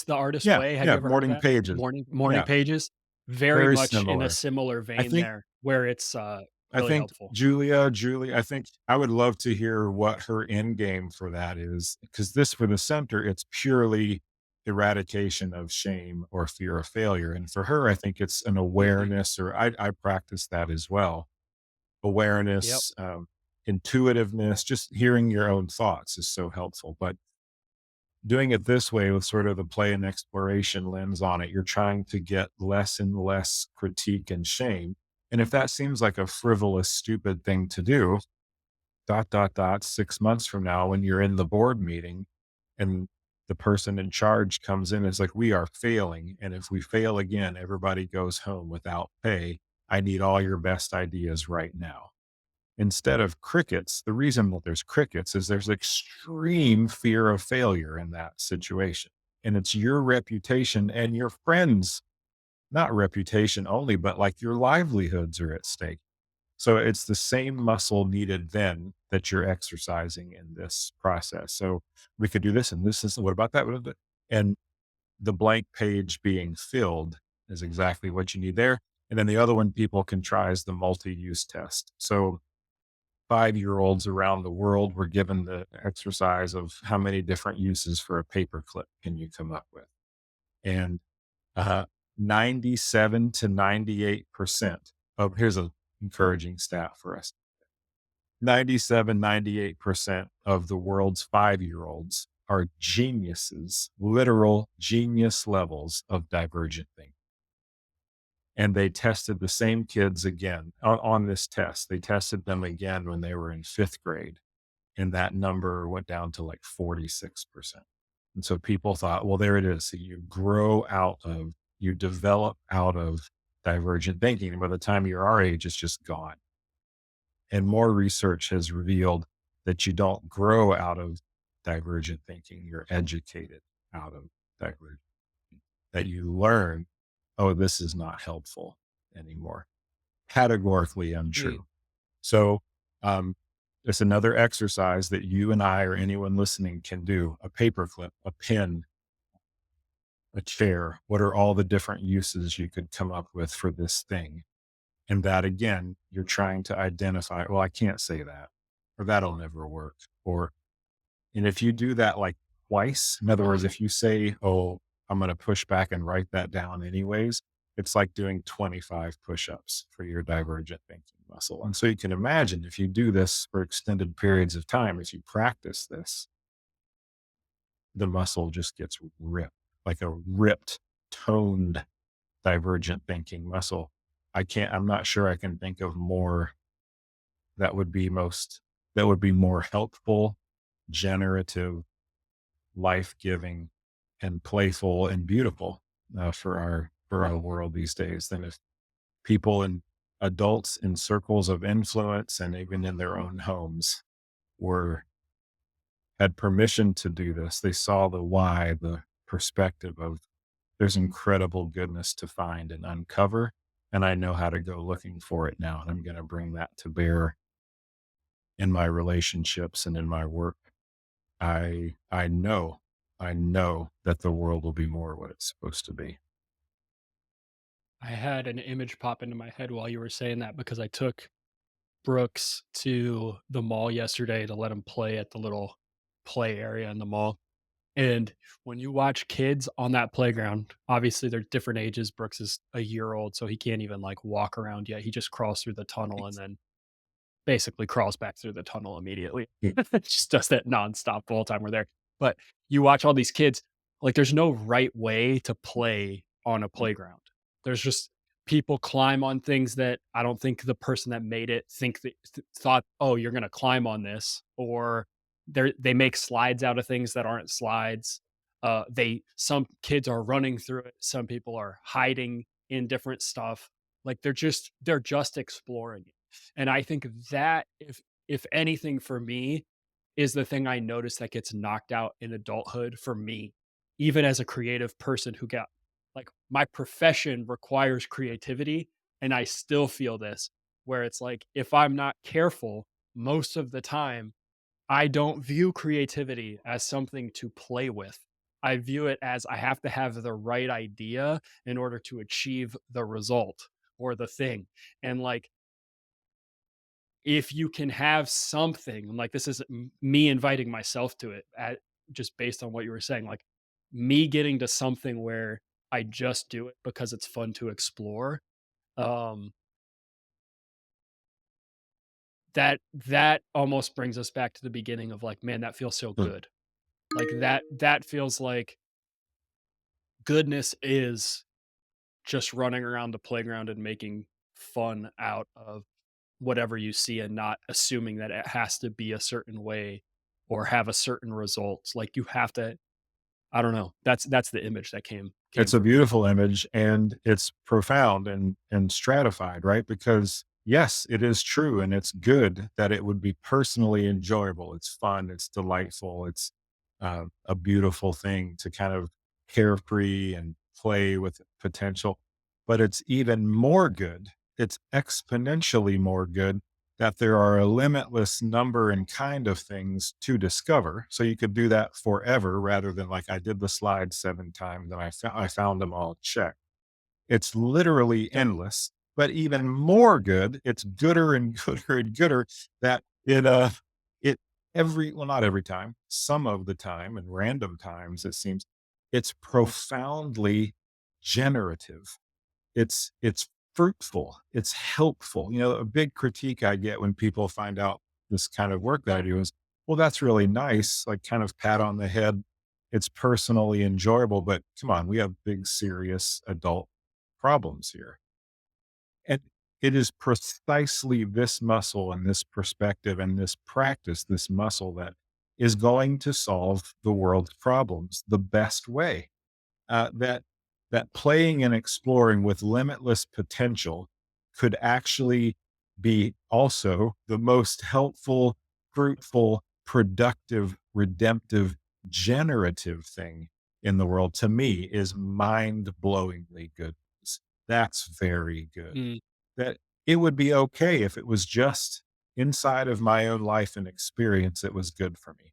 The Artist yeah, Way, have you yeah. ever heard of Morning that? pages. Morning Yeah. Pages? Very Very much in a similar. similar I vein think there, where it's, I really think helpful. Julie, I think I would love to hear what her end game for that is, because this for the center, it's purely eradication of shame or fear of failure. And for her, I think it's an Mhm. awareness, or I practice that as well. Yep. Awareness, intuitiveness, just hearing your own thoughts is so helpful. But doing it this way with sort of the play and exploration lens on it, you're trying to get less and less critique and shame. And if that seems like a frivolous, stupid thing to do, dot, dot, dot, 6 months from now, when you're in the board meeting and the person in charge comes in, it's like, we are failing. And if we fail again, everybody goes home without pay. I need all your best ideas right now. Instead of crickets, the reason that there's crickets is there's extreme fear of failure in that situation. And it's your reputation and your friends, not reputation only, but like your livelihoods are at stake. So it's the same muscle needed then that you're exercising in this process. So we could do this and this is, what about that? What about that? And the blank page being filled is exactly what you need there. And then the other one people can try is the multi-use test. So 5-year-olds around the world were given the exercise of how many different uses for a paperclip can you come up with? And uh, 97 to 98% of, here's a encouraging stat for us, 97, 98% of the world's 5-year-olds are geniuses, literal genius levels of divergent thinking. And they tested the same kids again on this test. They tested them again when they were in fifth grade, and that number went down to like 46%. And so people thought, well, there it is. So you develop out of divergent thinking. And by the time you're our age, it's just gone. And more research has revealed that you don't grow out of divergent thinking. You're educated out of divergent, that you learn, oh, this is not helpful anymore. Categorically Sweet. untrue. So, um, it's another exercise that you and I or anyone listening can do: a paperclip, a pen, a chair. What are all the different uses you could come up with for this thing? And that again, you're trying to identify, well, I can't say that, or that'll never work. Or, and if you do that like twice, in other words, if you say, oh, I'm going to push back and write that down anyways, it's like doing 25 push ups for your divergent thinking muscle. And so you can imagine if you do this for extended periods of time, if you practice this, the muscle just gets ripped, like a ripped, toned, divergent thinking muscle. I'm not sure I can think of more that would be most, that would be more helpful, generative, life-giving, and playful and beautiful for our world these days than if people and adults in circles of influence and even in their own homes were had permission to do this. They saw the why, the perspective of there's incredible goodness to find and uncover. And I know how to go looking for it now. And I'm going to bring that to bear in my relationships and in my work. I know, I know that the world will be more what it's supposed to be. I had an image pop into my head while you were saying that because I took Brooks to the mall yesterday to let him play at the little play area in the mall. And when you watch kids on that playground, obviously they're different ages. Brooks is a year old, so he can't even like walk around yet. He just crawls through the tunnel and then basically crawls back through the tunnel immediately. Just does that nonstop the whole time we're there. But you watch all these kids, like there's no right way to play on a playground. There's just people climb on things that I don't think the person that made it thought, oh, you're gonna climb on this, or they make slides out of things that aren't slides. They Some kids are running through it, some people are hiding in different stuff. Like they're just exploring it. And I think that if anything for me is the thing I notice that gets knocked out in adulthood for me, even as a creative person who got like my profession requires creativity. And I still feel this where it's like, if I'm not careful, most of the time, I don't view creativity as something to play with. I view it as I have to have the right idea in order to achieve the result or the thing. And like, if you can have something like this is me inviting myself to it at just based on what you were saying, like me getting to something where I just do it because it's fun to explore. Um, that almost brings us back to the beginning of like, man, that feels so Hmm. good. Like that feels like goodness is just running around the playground and making fun out of whatever you see and not assuming that it has to be a certain way or have a certain result. Like you have to, I don't know. That's the image that came It's a for me. beautiful image and it's profound and stratified, right? Because yes, it is true and it's good that it would be personally enjoyable. It's fun, it's delightful, it's a beautiful thing to kind of carefree and play with potential. But it's even more good. It's exponentially more good that there are a limitless number and kind of things to discover. So you could do that forever rather than like I did the slide 7 times and I found them all checked. It's literally Yep. endless, but even more good. It's gooder and gooder and gooder that it every, well, not every time, some of the time and random times it seems it's profoundly generative. It's fruitful, it's helpful. You know, a big critique I get when people find out this kind of work that I do is, well, that's really nice, like kind of pat on the head. It's personally enjoyable, but come on, we have big, serious adult problems here. And it is precisely this muscle and this perspective and this practice, this muscle that is going to solve the world's problems the best way. That playing and exploring with limitless potential could actually be also the most helpful, fruitful, productive, redemptive, generative thing in the world to me is mind-blowingly good news. That's very good. Mm, That it would be okay if it was just inside of my own life and experience it was good for me,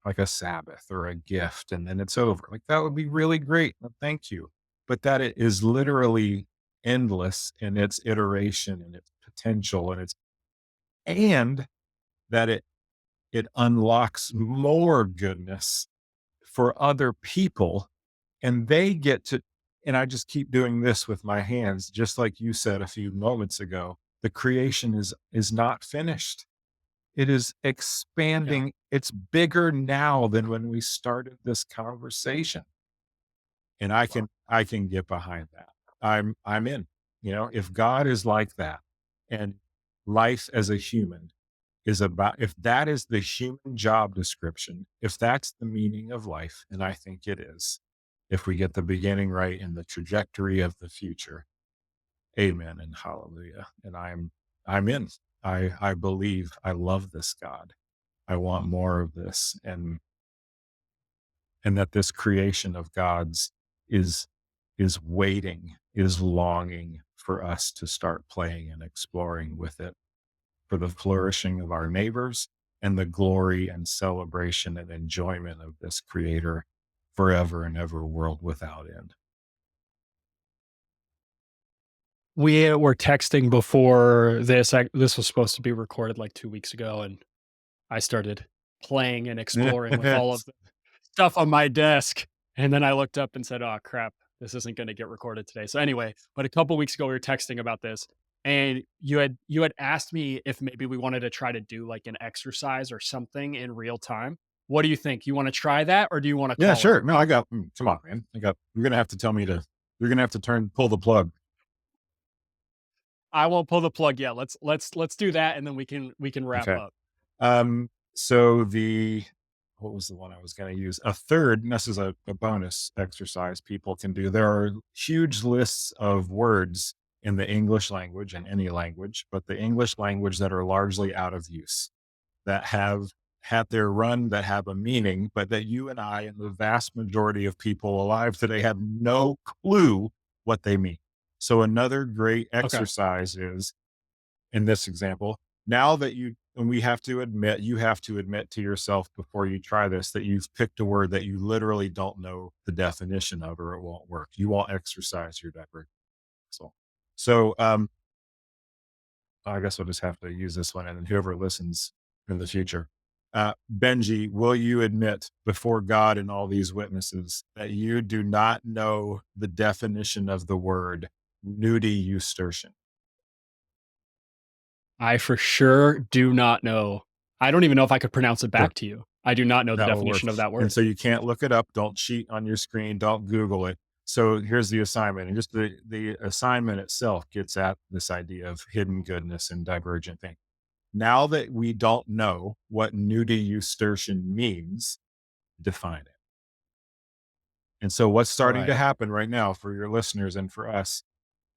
like a Sabbath or a gift, and then it's over. Like, that would be really great. Well, thank you. But that it is literally endless in its iteration and its potential and that it unlocks more goodness for other people and they get to and I just keep doing this with my hands, just like you said a few moments ago. The creation is not finished. It is yeah, expanding. It's bigger now than when we started this conversation. And wow. I can get behind that. I'm in. You know, if God is like that and life as a human is about if that is the human job description, if that's the meaning of life, and I think it is, if we get the beginning right and the trajectory of the future, amen and hallelujah. And I'm in. I believe I love this God. I want more of this. And that this creation of God's is is waiting, is longing for us to start playing and exploring with it for the flourishing of our neighbors and the glory and celebration and enjoyment of this creator forever and ever, world without end. We were texting before this. This was supposed to be recorded like 2 weeks ago, and I started playing and exploring with all of the stuff on my desk. And then I looked up and said, "Oh crap, this isn't going to get recorded today." So anyway, but a couple weeks ago we were texting about this, and you had asked me if maybe we wanted to try to do like an exercise or something in real time. What do you think? You want to try that, or do you want to Yeah, call it? sure. No, I got come on, man. You're gonna have to tell me to you're gonna have to pull the plug. I won't pull the plug yet. Let's do that, and then we can wrap Okay. up. So the what was the one I was going to use? A third, and this is a bonus exercise people can do. There are huge lists of words in the English language and any language, but the English language that are largely out of use, that have had their run, that have a meaning, but that you and I and the vast majority of people alive today have no clue what they mean. So another great Okay. exercise is in this example, now that and you have to admit to yourself before you try this that you've picked a word that you literally don't know the definition of, or it won't work. You won't exercise your divergent. So, I guess we'll just have to use this one, and then whoever listens in the future. Benji, will you admit before God and all these witnesses that you do not know the definition of the word nudie ustertion? I for sure do not know. I don't even know if I could pronounce it Sure. back to you. I do not know the That will work. definition of that And word. so you can't look it up. Don't cheat on your screen. Don't Google it. So here's the assignment. And just the assignment itself gets at this idea of hidden goodness and divergent thing. Now that we don't know what nudie means, define it. And so what's All starting to right. happen right now for your listeners and for us,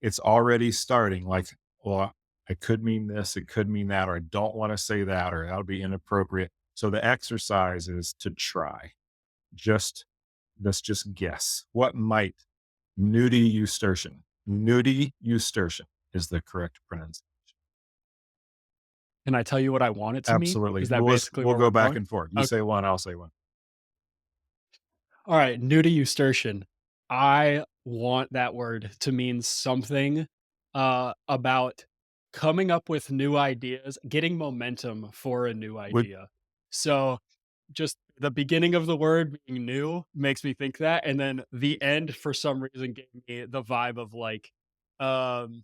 it's already starting like, well, it could mean this, it could mean that, or I don't want to say that, or that'll be inappropriate. So the exercise is to try. Just let's just guess. What might nudie ustertion is the correct pronunciation. Can I tell you what I want it to mean? Absolutely. Is that basically We'll where go we're back going? and forth. You Okay. say one, I'll say one. All right. Nudity. I want that word to mean something about coming up with new ideas, getting momentum for a new Would idea. So just the beginning of the word being new makes me think that. And then the end for some reason gave me the vibe of like, um,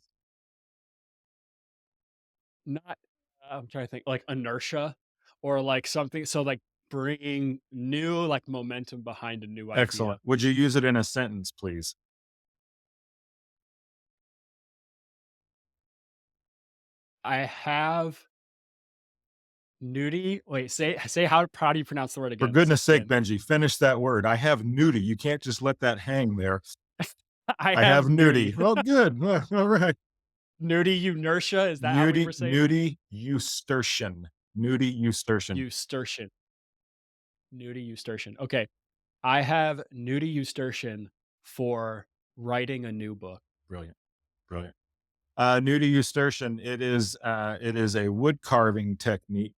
not I'm trying to think, like, inertia or, like, something so, like, bringing new, like, momentum behind a new idea. excellent. Would you use it in a sentence, please? I have nudie wait, say how do you pronounce the word For again? goodness sake, Again. Benji, finish that word. I have nudie. You can't just let that hang there. I I have have nudie. nudie. Well, good. Well, all right. Nudie inertia, is that how we were saying it? Nudie ustertion. Nudie Ustertion. Ustertion. Nudie Ustertion. Okay. I have Nudie Ustertion for writing a new book. Brilliant. Brilliant. Nudie Ustertion, it is a wood carving technique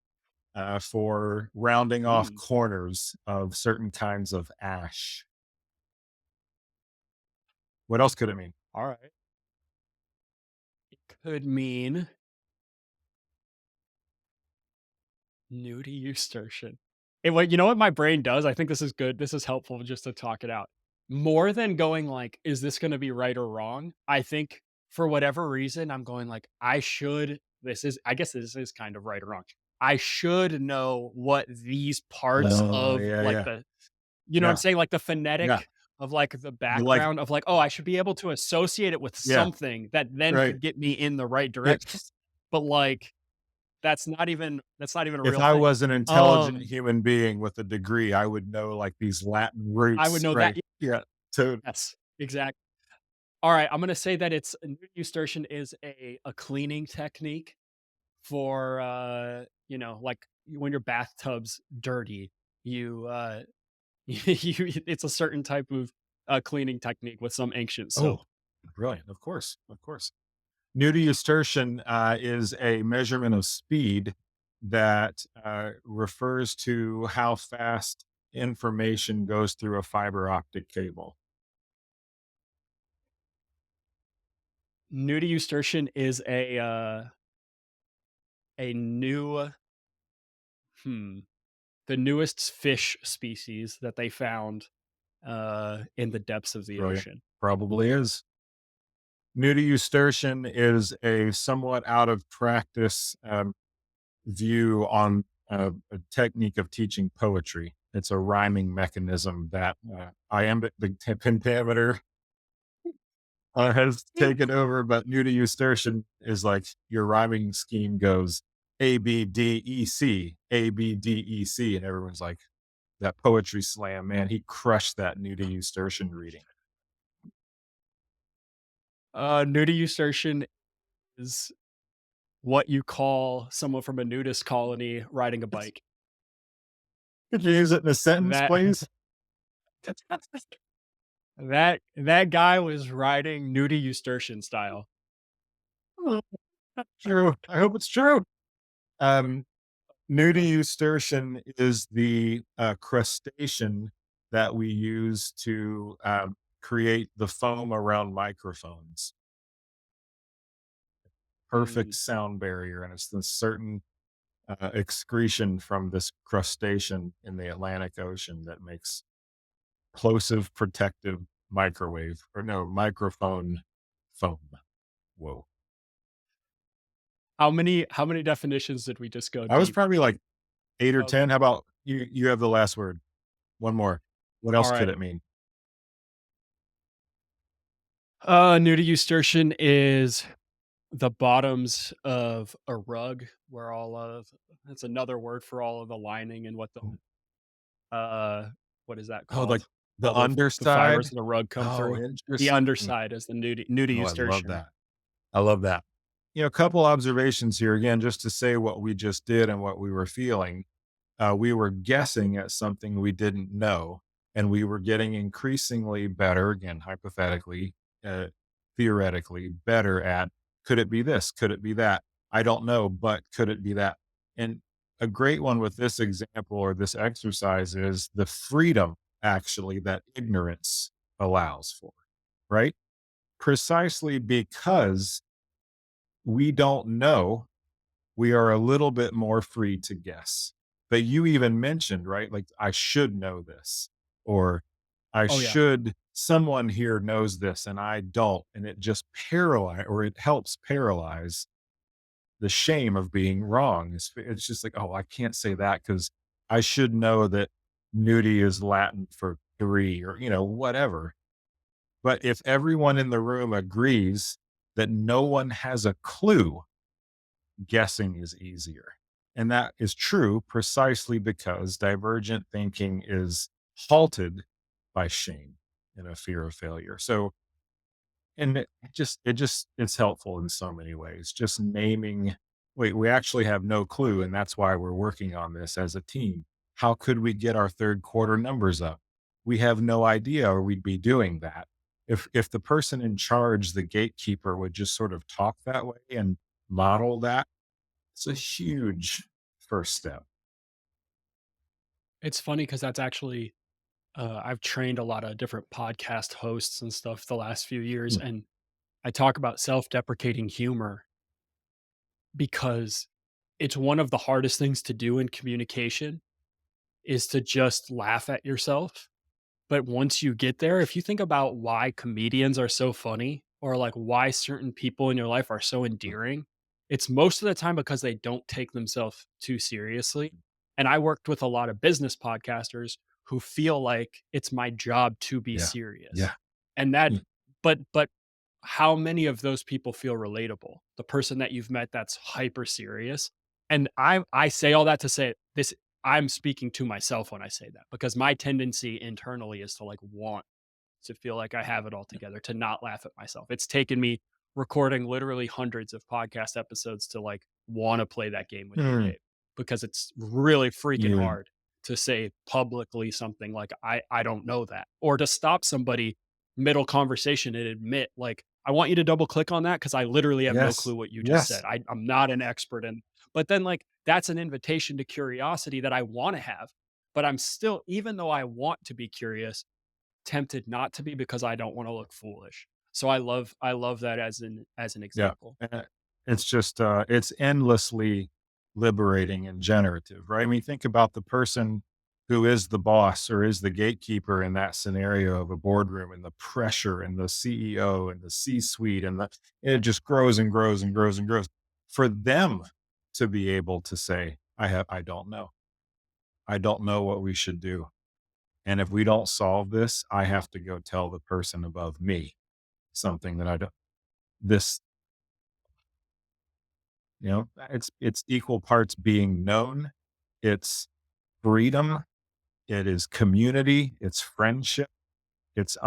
for rounding off Mm, corners of certain kinds of ash. What else could it mean? all right. It could mean nudie Ustertion. What you know what my brain does? I think this is good. This is helpful just to talk it out. More than going like, is this going to be right or wrong? I think for whatever reason, I'm going like, I should. This is, I guess, this is kind of right or wrong. I should know what these parts Oh, of yeah, like yeah. you know what I'm Yeah. saying? Like the Yeah. phonetic of like the Like, background of like, oh, I should be able to associate it with yeah, something that then right. could get me in the right Yeah. direction. But like that's not even a If real I thing. was an intelligent Um, human being with a degree, I would know like these Latin I would roots, know that. right? Yeah. So, Yes, exactly. All right, I'm gonna say that it's Eustachian is a cleaning technique for you know, like when your bathtub's dirty, you you it's a certain type of cleaning technique with some ancient oh, soap. brilliant. Of course. Of course. Nudistortion is a measurement of speed that refers to how fast information goes through a fiber optic cable. Nudie is a new hmm the newest fish species that they found in the depths of the Brilliant. ocean. Probably is. Nudistortion is a somewhat out of practice view on a technique of teaching poetry. It's a rhyming mechanism that iambic pentameter has taken over, but nudistortion is like your rhyming scheme goes A, B, D, E, C, A, B, D, E, C. And everyone's like, that poetry slam, man, he crushed that nudistortion reading. Nudie is what you call someone from a nudist colony riding a bike. Could you use it in a sentence, That please? that guy was riding nudie Eustachian style. Oh, true. I hope it's true. Um, Nudie is the crustacean that we use to create the foam around microphones. Perfect Mm. sound barrier, and it's the certain excretion from this crustacean in the Atlantic Ocean that makes plosive protective microwave or no microphone foam. Whoa. How many definitions did we just go I was deep? probably like 8 or Okay. 10. How about you? You have the last word. One more. What All else could right. it mean? Nudie Eustachian is the bottoms of a rug where all of that's another word for all of the lining and what what is that Oh, like called? the All the fibers underside? of the rug come Oh, through. The interesting. underside is the nudie Oh, I love Eustachian. that. I love that. A couple observations here again, just to say what we just did and what we were feeling. We were guessing at something we didn't know, and we were getting increasingly better, again, hypothetically, uh, theoretically, better at could it be this? Could it be that? I don't know, but could it be that? And a great one with this example or this exercise is the freedom actually that ignorance allows for, right? Precisely because we don't know, we are a little bit more free to guess. But you even mentioned, right? Like, I should know this, or I Oh yeah. should, someone here knows this and I don't. And it just paralyze or it helps paralyze the shame of being wrong. It's just like, oh, I can't say that because I should know that nudie is Latin for three or, whatever. But if everyone in the room agrees that no one has a clue, guessing is easier. And that is true precisely because divergent thinking is halted by shame and a fear of failure. So, and it's helpful in so many ways. Just naming we actually have no clue. And that's why we're working on this as a team. How could we get our third quarter numbers up? We have no idea, or we'd be doing that. If the person in charge, the gatekeeper, would just sort of talk that way and model that, it's a huge first step. It's funny because that's actually I've trained a lot of different podcast hosts and stuff the last few years, Mm, and I talk about self-deprecating humor because it's one of the hardest things to do in communication is to just laugh at yourself. But once you get there, if you think about why comedians are so funny or like why certain people in your life are so mm, endearing, it's most of the time because they don't take themselves too seriously. And I worked with a lot of business podcasters who feel like it's my job to be yeah. serious. Yeah. And that Mm, but how many of those people feel relatable? The person that you've met that's hyper serious. And I say all that to say this I'm speaking to myself when I say that because my tendency internally is to like want to feel like I have it all together, to not laugh at myself. It's taken me recording literally hundreds of podcast episodes to like want to play that game with you, mm, Dave, because it's really freaking yeah. hard to say publicly something like I don't know that, or to stop somebody middle conversation and admit like I want you to double click on that because I literally have no Yes. clue what you just said. Yes. I'm not an expert in, but then like that's an invitation to curiosity that I want to have, but I'm still, even though I want to be curious, tempted not to be because I don't wanna look foolish. So I love that as an Yeah. example. It's just, it's endlessly liberating and generative, right? I mean, think about the person who is the boss or is the gatekeeper in that scenario of a boardroom, and the pressure and the CEO and the C-suite, and it just grows and grows and grows and grows. For them to be able to say, I don't know. I don't know what we should do. And if we don't solve this, I have to go tell the person above me something that I don't, this, it's equal parts being known, it's freedom, it is community, it's friendship, it's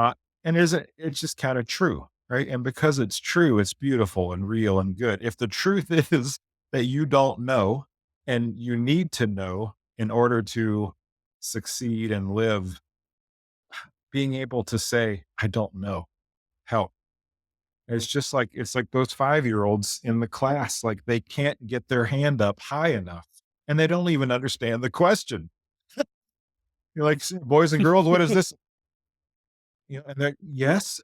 and isn't it's just kind of true, right? And because it's true, it's beautiful and real and good. If the truth is that you don't know, and you need to know in order to succeed and live, being able to say, I don't know, help. It's like those 5-year-olds in the class, like, they can't get their hand up high enough, and they don't even understand the question. You're like, "Boys and girls, what is this?" And they're, "Yes,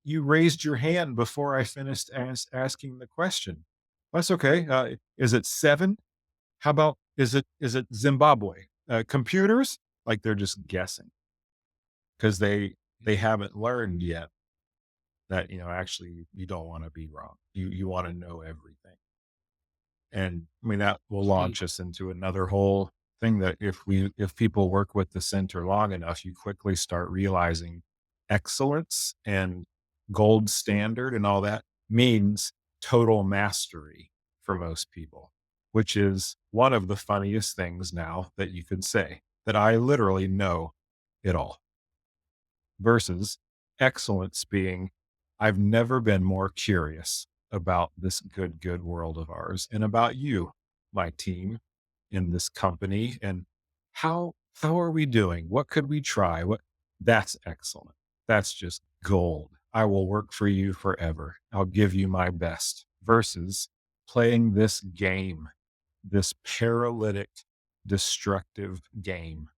you raised your hand before I finished asking the question." "That's okay. Is it 7? How about, is it Zimbabwe? Computers?" Like, they're just guessing because they haven't learned yet that, actually, you don't wanna be wrong. You wanna know everything. And I mean, that will Mm, launch us into another whole thing, that if people work with the center long enough, you quickly start realizing excellence and gold standard and all that means total mastery for most people, which is one of the funniest things now that you could say, that I literally know it all, versus excellence being, I've never been more curious about this good world of ours, and about you, my team in this company, and how are we doing? What could we try? What That's excellent. That's just gold. I will work for you forever. I'll give you my best, versus playing this game, this paralytic, destructive game,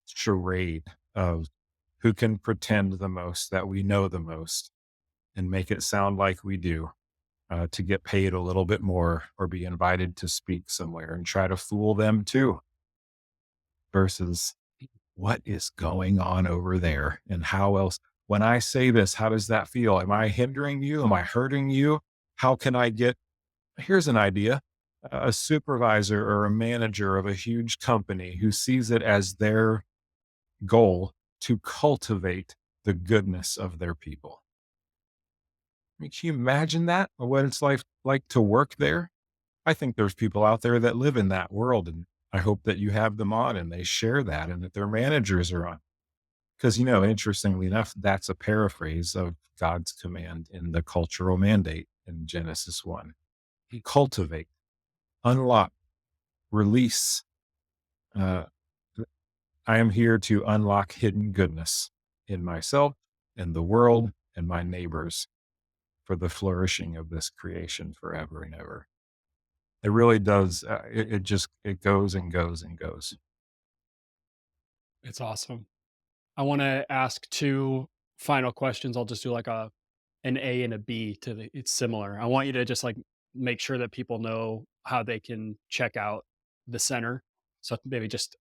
charade of who can pretend the most that we know the most, and make it sound like we do, to get paid a little bit more or be invited to speak somewhere, and try to fool them too, versus what is going on over there, and how else, when I say this, how does that feel? Am I hindering you? Am I hurting you? How can I get, here's an idea, a supervisor or a manager of a huge company who sees it as their goal to cultivate the goodness of their people. I mean, can you imagine that? Or what it's like to work there? I think there's people out there that live in that world, and I hope that you have them on and they share that, and that their managers are on. Because, interestingly enough, that's a paraphrase of God's command in the cultural mandate in Genesis 1. mm, Cultivate. unlock, release. Uh, I am here to unlock hidden goodness in myself, in the world, and my neighbors for the flourishing of this creation forever and ever. It really does. It just, it goes and goes and goes. It's awesome. I want to ask two final questions. I'll just do like an A and a B to the it's similar. I want you to just like make sure that people know how they can check out the center. So maybe just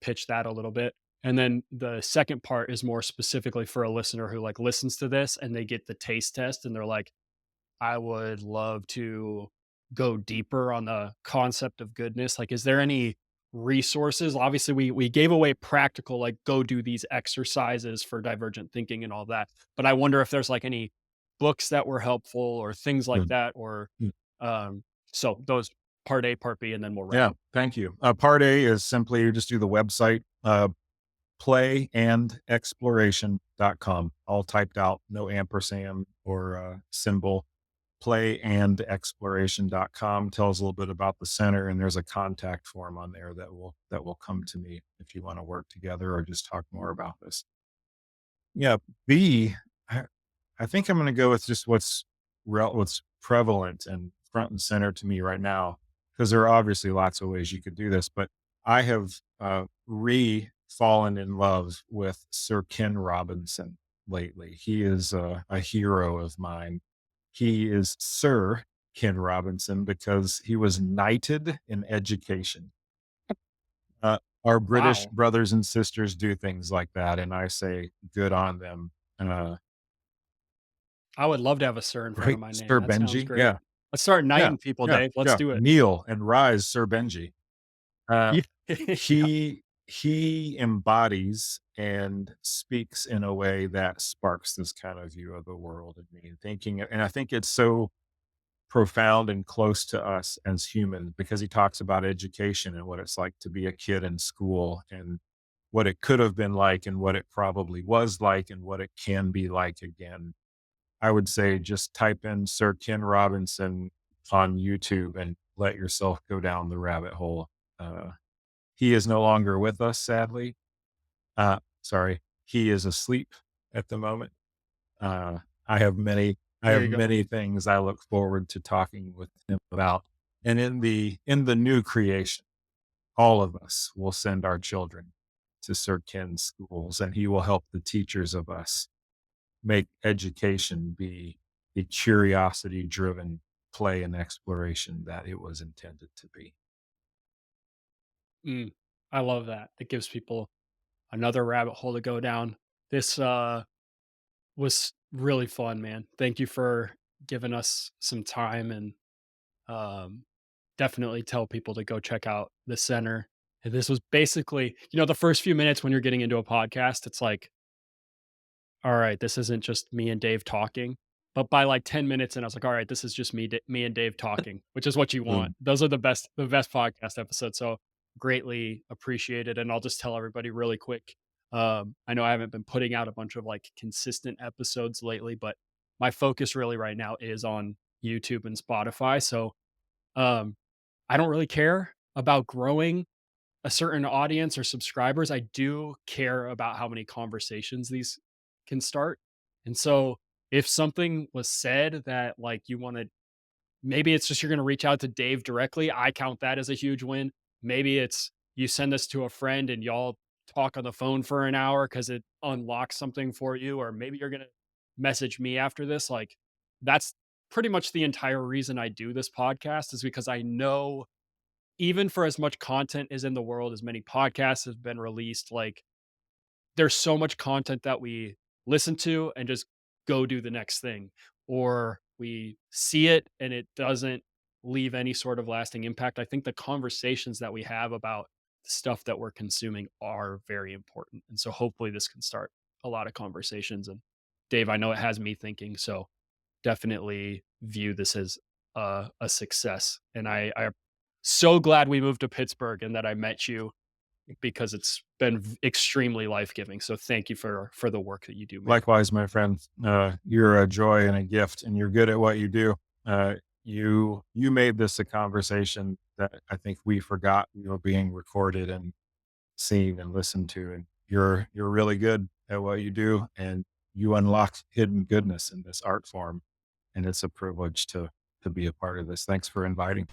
pitch that a little bit. And then the second part is more specifically for a listener who like listens to this and they get the taste test and they're like, I would love to go deeper on the concept of goodness. Like, is there any resources? Obviously, we gave away practical, like go do these exercises for divergent thinking and all that. But I wonder if there's like any books that were helpful or things like Mm, that, or mm. so those part A, part B, and then we'll wrap Yeah, up. thank you. Part A is simply you just do the website, playandexploration.com, all typed out, no ampersand or symbol. Playandexploration.com tells a little bit about the center, and there's a contact form on there that will come to me if you want to work together or just talk more about this. Yeah, B, I, I think I'm going to go with just what's prevalent and front and center to me right now, because there are obviously lots of ways you could do this, but I have re fallen in love with Sir Ken Robinson lately. He is a hero of mine. He is Sir Ken Robinson because he was knighted in education. Uh, our British Wow. brothers and sisters do things like that, and I say good on them. Uh, I would love to have a sir in front right, of my name. Sir That sounds Benji. great. Yeah, Let's start yeah, knighting people, yeah, Dave. Let's yeah. do it. Kneel and rise, Sir Benji. Uh, Yeah. Yeah. he embodies and speaks in a way that sparks this kind of view of the world in me, and thinking, and I think it's so profound and close to us as humans because he talks about education and what it's like to be a kid in school and what it could have been like and what it probably was like and what it can be like again. I would say just type in Sir Ken Robinson on YouTube and let yourself go down the rabbit hole. He is no longer with us, sadly. Sorry, he is asleep at the moment. Uh, I have many I There have you go. many things I look forward to talking with him about. And in the new creation, all of us will send our children to Sir Ken's schools, and he will help the teachers of us make education be the curiosity-driven play and exploration that it was intended to be. Mm, I love that. It gives people another rabbit hole to go down. This was really fun, man. Thank you for giving us some time and um definitely tell people to go check out the center. And this was basically, the first few minutes when you're getting into a podcast, it's like, all right, this isn't just me and Dave talking. But by like 10 minutes and I was like, all right, this is just me and Dave talking, which is what you want. Mm. Those are the best podcast episodes. So greatly appreciated. And I'll just tell everybody really quick. I know I haven't been putting out a bunch of like consistent episodes lately, but my focus really right now is on YouTube and Spotify. So um I don't really care about growing a certain audience or subscribers. I do care about how many conversations these can start. And so if something was said that like you want to, maybe it's just you're going to reach out to Dave directly. I count that as a huge win. Maybe it's you send this to a friend and y'all talk on the phone for an hour because it unlocks something for you. Or maybe you're going to message me after this. Like that's pretty much the entire reason I do this podcast is because I know even for as much content is in the world, as many podcasts have been released, like there's so much content that we listen to and just go do the next thing, or we see it and it doesn't leave any sort of lasting impact. I think the conversations that we have about the stuff that we're consuming are very important. And so hopefully this can start a lot of conversations. And Dave, I know it has me thinking. So definitely view this as a success. And I so glad we moved to Pittsburgh and that I met you because it's been extremely life giving. So thank you for the work that you do, man. Likewise, my friend, you're a joy and a gift, and you're good at what you do. you made this a conversation that I think we forgot we were being recorded and seen and listened to. And you're really good at what you do, and you unlock hidden goodness in this art form. And it's a privilege to be a part of this. Thanks for inviting.